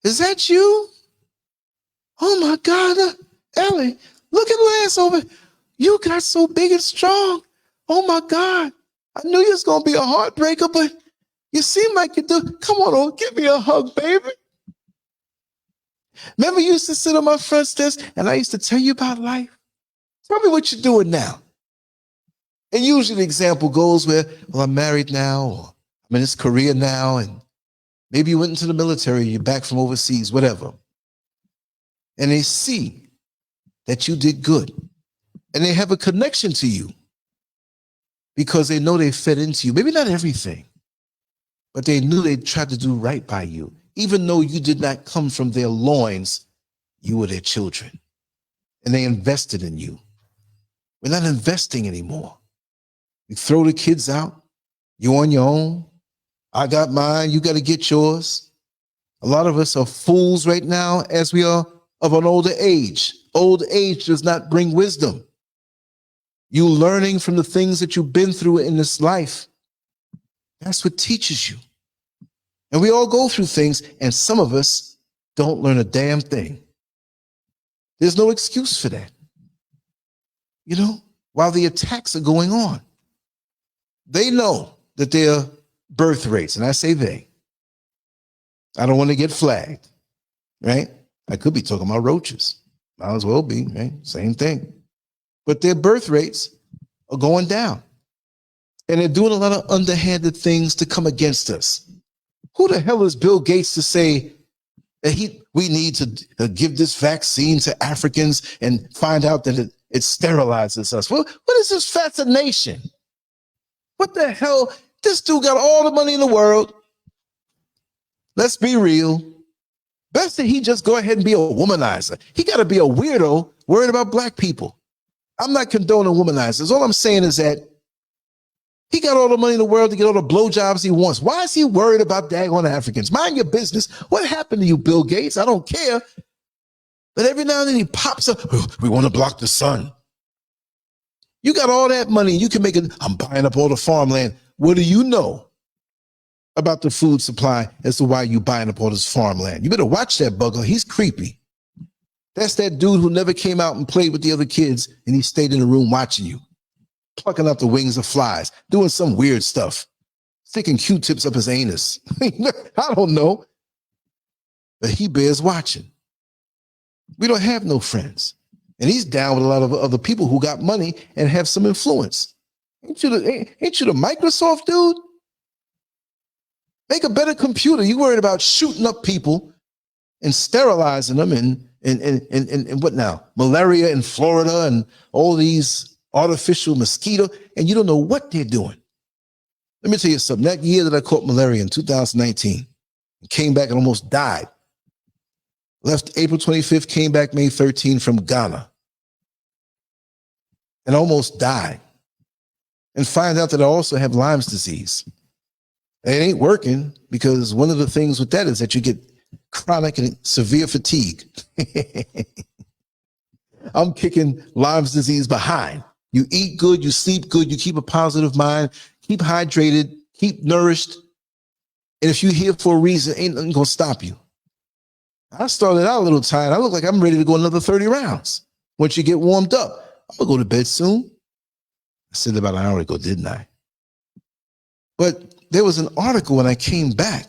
is that you? Oh my God, Ellie, look at Lance over. You got so big and strong. Oh my God. I knew you was going to be a heartbreaker, but you seem like you do. Come on, give me a hug, baby. Remember you used to sit on my front steps and I used to tell you about life? Tell me what you're doing now. And usually the example goes where, well, I'm married now, or I'm in this career now, and maybe you went into the military, you're back from overseas, whatever. And they see that you did good. And they have a connection to you because they know they fed into you. Maybe not everything, but they knew they tried to do right by you. Even though you did not come from their loins, you were their children. And they invested in you. We're not investing anymore. You throw the kids out. You're on your own. I got mine. You got to get yours. A lot of us are fools right now as we are of an older age. Old age does not bring wisdom. You learning from the things that you've been through in this life. That's what teaches you. And we all go through things, and some of us don't learn a damn thing. There's no excuse for that. You know, while the attacks are going on, they know that their birth rates, and I say they, I don't want to get flagged, right? I could be talking about roaches. Might as well be, right? Same thing. But their birth rates are going down. And they're doing a lot of underhanded things to come against us. Who the hell is Bill Gates to say that we need to give this vaccine to Africans and find out that it sterilizes us? Well, what is this fascination? What the hell? This dude got all the money in the world. Let's be real. Best that he just go ahead and be a womanizer. He got to be a weirdo worried about black people. I'm not condoning womanizers. All I'm saying is that he got all the money in the world to get all the blowjobs he wants. Why is he worried about daggone Africans? Mind your business. What happened to you, Bill Gates? I don't care. But every now and then he pops up. Oh, we want to block the sun. You got all that money. You can make it. I'm buying up all the farmland. What do you know about the food supply as to why you buying up all this farmland? You better watch that bugger. He's creepy. That's that dude who never came out and played with the other kids, and he stayed in the room watching you, plucking out the wings of flies, doing some weird stuff, sticking Q-tips up his anus. I don't know. But he bears watching. We don't have no friends. And he's down with a lot of other people who got money and have some influence. Ain't you the Microsoft dude? Make a better computer. You worried about shooting up people and sterilizing them and what now? Malaria in Florida and all these artificial mosquito, and you don't know what they're doing. Let me tell you something. That year that I caught malaria in 2019, came back and almost died. Left April 25th, came back May 13th from Ghana and almost died. And find out that I also have Lyme's disease. It ain't working because one of the things with that is that you get chronic and severe fatigue. I'm kicking Lyme's disease behind. You eat good, you sleep good, you keep a positive mind, keep hydrated, keep nourished. And if you're here for a reason, ain't nothing gonna stop you. I started out a little tired. I look like I'm ready to go another 30 rounds. Once you get warmed up, I'm gonna go to bed soon. I said about an hour ago, didn't I? But there was an article when I came back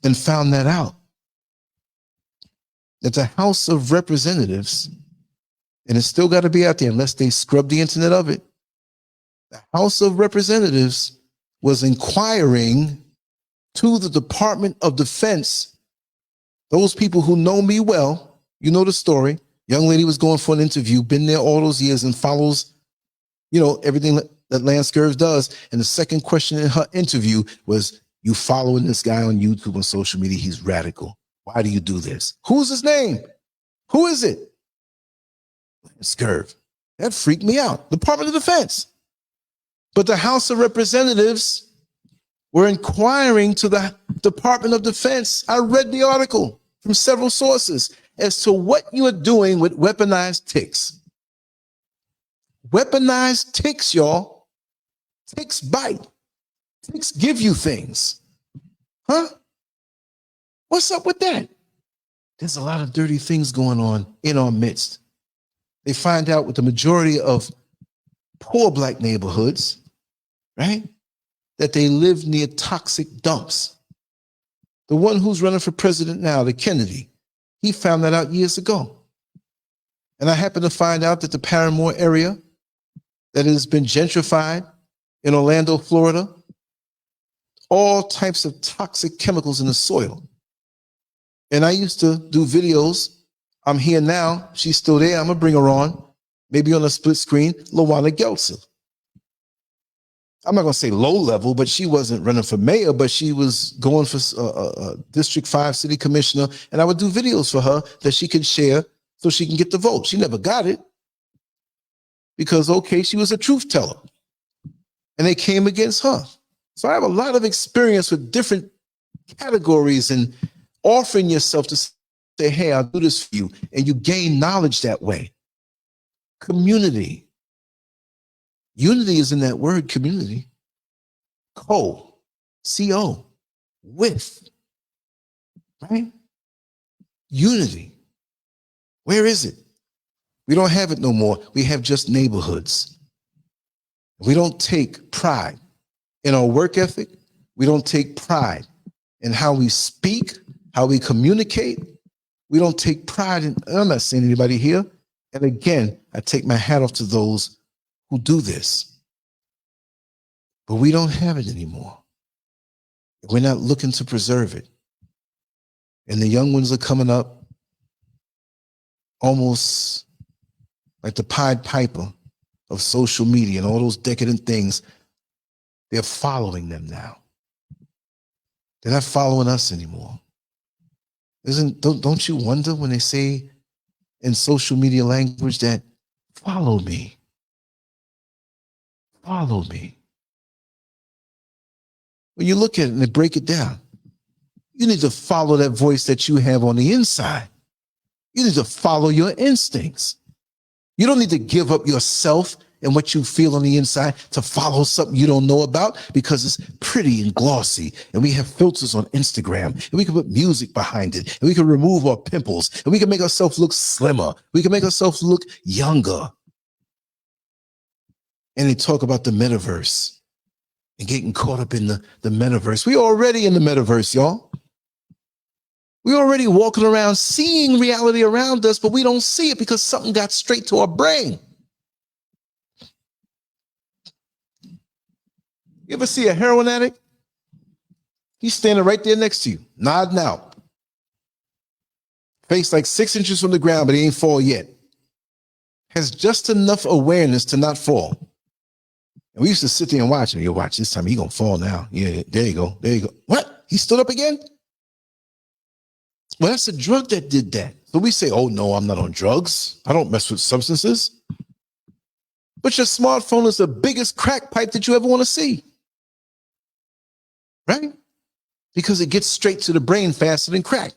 and found that out. That the House of Representatives, and it's still got to be out there unless they scrub the internet of it. The House of Representatives was inquiring to the Department of Defense. Those people who know me well, you know the story. Young lady was going for an interview, been there all those years and follows, you know, everything that LANCESCURV does. And the second question in her interview was, you following this guy on YouTube and social media, he's radical. Why do you do this? Who's his name? Who is it? SCURV. That freaked me out. Department of Defense. But the House of Representatives were inquiring to the Department of Defense. I read the article from several sources as to what you are doing with weaponized ticks. Weaponized ticks, y'all. Ticks bite. Ticks give you things. Huh? What's up with that? There's a lot of dirty things going on in our midst. They find out with the majority of poor Black neighborhoods, right, that they live near toxic dumps. The one who's running for president now, the Kennedy, he found that out years ago. And I happen to find out that the Paramore area that has been gentrified in Orlando, Florida, all types of toxic chemicals in the soil. And I used to do videos. I'm here now. She's still there. I'm going to bring her on. Maybe on a split screen, Lawana Geltzer. I'm not going to say low level, but she wasn't running for mayor, but she was going for District 5 city commissioner. And I would do videos for her that she could share so she can get the vote. She never got it because, okay, she was a truth teller. And they came against her. So I have a lot of experience with different categories and offering yourself to say, hey, I'll do this for you. And you gain knowledge that way. Community. Unity is in that word, community. C-O, with, right? Unity. Where is it? We don't have it no more. We have just neighborhoods. We don't take pride in our work ethic. We don't take pride in how we speak, how we communicate. We don't take pride in, I'm not saying anybody here. And again, I take my hat off to those who do this. But we don't have it anymore. We're not looking to preserve it. And the young ones are coming up almost like the Pied Piper of social media and all those decadent things. They're following them now. They're not following us anymore. Don't you wonder when they say in social media language that follow me? Follow me. When you look at it and they break it down, you need to follow that voice that you have on the inside. You need to follow your instincts. You don't need to give up yourself and what you feel on the inside to follow something you don't know about because it's pretty and glossy. And we have filters on Instagram and we can put music behind it and we can remove our pimples and we can make ourselves look slimmer. We can make ourselves look younger. And they talk about the metaverse and getting caught up in the metaverse. We already in the metaverse, y'all. We're already walking around seeing reality around us, but we don't see it because something got straight to our brain. You ever see a heroin addict? He's standing right there next to you, nodding out. Face like 6 inches from the ground, but he ain't fall yet. Has just enough awareness to not fall. And we used to sit there and watch him. You watch this time, he gonna fall now. Yeah, there you go. There you go. What? He stood up again? Well, that's a drug that did that. So we say, oh no, I'm not on drugs. I don't mess with substances. But your smartphone is the biggest crack pipe that you ever want to see. Right? Because it gets straight to the brain faster than crack.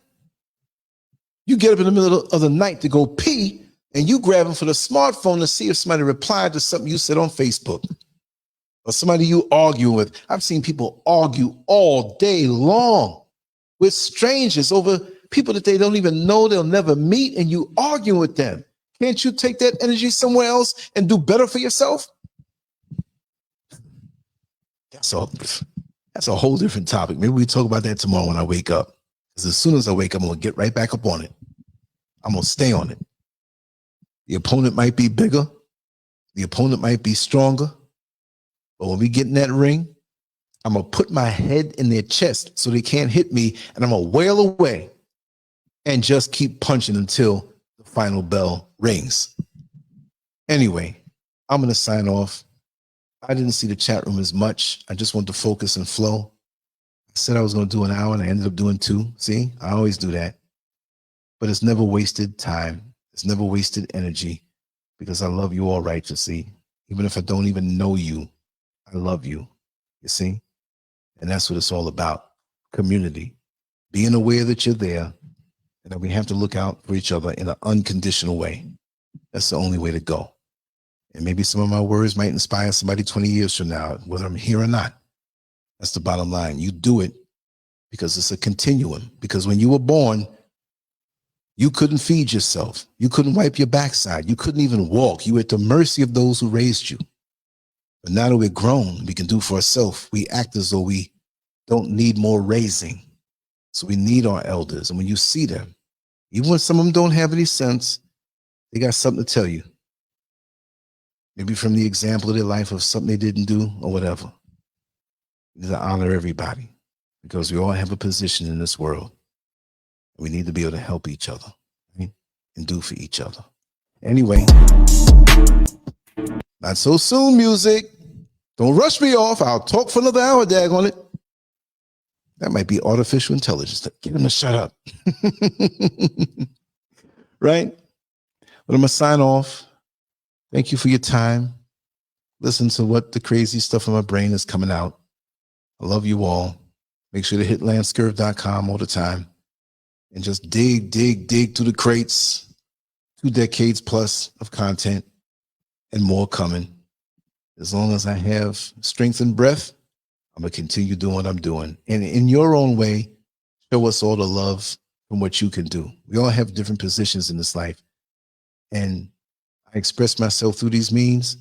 You get up in the middle of the night to go pee, and you grab them for the smartphone to see if somebody replied to something you said on Facebook. Or somebody you argue with. I've seen people argue all day long with strangers over people that they don't even know, they'll never meet, and you argue with them. Can't you take that energy somewhere else and do better for yourself? That's a whole different topic. Maybe we talk about that tomorrow when I wake up. Because as soon as I wake up, I'm going to get right back up on it. I'm going to stay on it. The opponent might be bigger. The opponent might be stronger. But when we get in that ring, I'm going to put my head in their chest so they can't hit me, and I'm going to wail away and just keep punching until the final bell rings. Anyway, I'm going to sign off. I didn't see the chat room as much. I just want to focus and flow. I said I was going to do an hour, and I ended up doing 2. See, I always do that. But it's never wasted time. It's never wasted energy because I love you all righteously. Even if I don't even know you, I love you. You see? And that's what it's all about. Community. Being aware that you're there and that we have to look out for each other in an unconditional way. That's the only way to go. And maybe some of my words might inspire somebody 20 years from now, whether I'm here or not. That's the bottom line. You do it because it's a continuum. Because when you were born, you couldn't feed yourself. You couldn't wipe your backside. You couldn't even walk. You were at the mercy of those who raised you. But now that we're grown, we can do for ourselves. We act as though we don't need more raising. So we need our elders. And when you see them, even when some of them don't have any sense, they got something to tell you. Maybe from the example of their life of something they didn't do or whatever. We need to honor everybody because we all have a position in this world. We need to be able to help each other, right? And do for each other. Anyway, not so soon, music. Don't rush me off. I'll talk for another hour, daggone it. That might be artificial intelligence. Get him to shut up. Right? But I'm going to sign off. Thank you for your time. Listen to what the crazy stuff in my brain is coming out. I love you all. Make sure to hit LANCESCURV.com all the time and just dig through the crates. 2 decades plus of content and more coming. As long as I have strength and breath, I'm going to continue doing what I'm doing. And in your own way, show us all the love from what you can do. We all have different positions in this life. And I express myself through these means.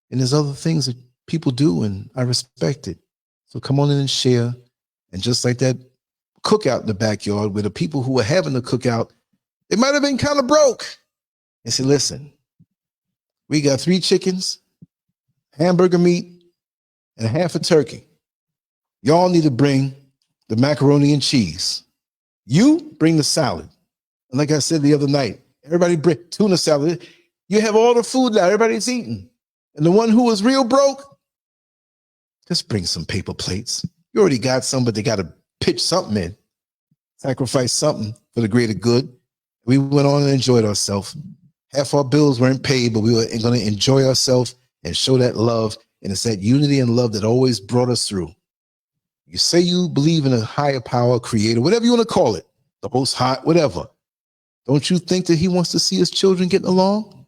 And there's other things that people do, and I respect it. So come on in and share. And just like that cookout in the backyard where the people who were having the cookout, they might have been kind of broke. And say, listen, we got 3 chickens, hamburger meat, and half a turkey. Y'all need to bring the macaroni and cheese. You bring the salad. And like I said the other night, everybody bring tuna salad. You have all the food now. Everybody's eating. And the one who was real broke, just bring some paper plates. You already got some, but they got to pitch something in. Sacrifice something for the greater good. We went on and enjoyed ourselves. Half our bills weren't paid, but we were going to enjoy ourselves and show that love. And it's that unity and love that always brought us through. You say you believe in a higher power, creator, whatever you want to call it, the most high, whatever. Don't you think that he wants to see his children getting along?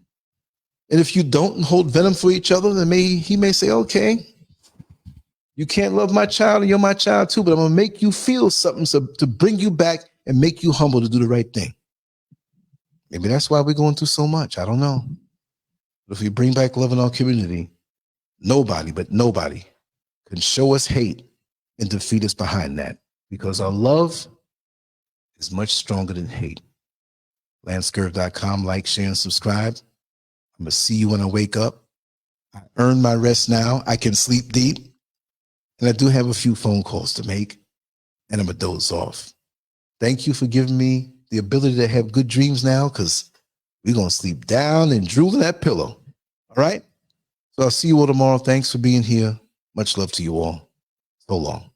And if you don't hold venom for each other, then he may say, okay, you can't love my child and you're my child too, but I'm going to make you feel something to bring you back and make you humble to do the right thing. Maybe that's why we're going through so much. I don't know. But if we bring back love in our community, nobody can show us hate and defeat us behind that, because our love is much stronger than hate. LANCESCURV.com, like, share, and subscribe. I'm going to see you when I wake up. I earn my rest now. I can sleep deep. And I do have a few phone calls to make, and I'm going to doze off. Thank you for giving me the ability to have good dreams now, because we're going to sleep down and drool in that pillow. All right? So I'll see you all tomorrow. Thanks for being here. Much love to you all. So long.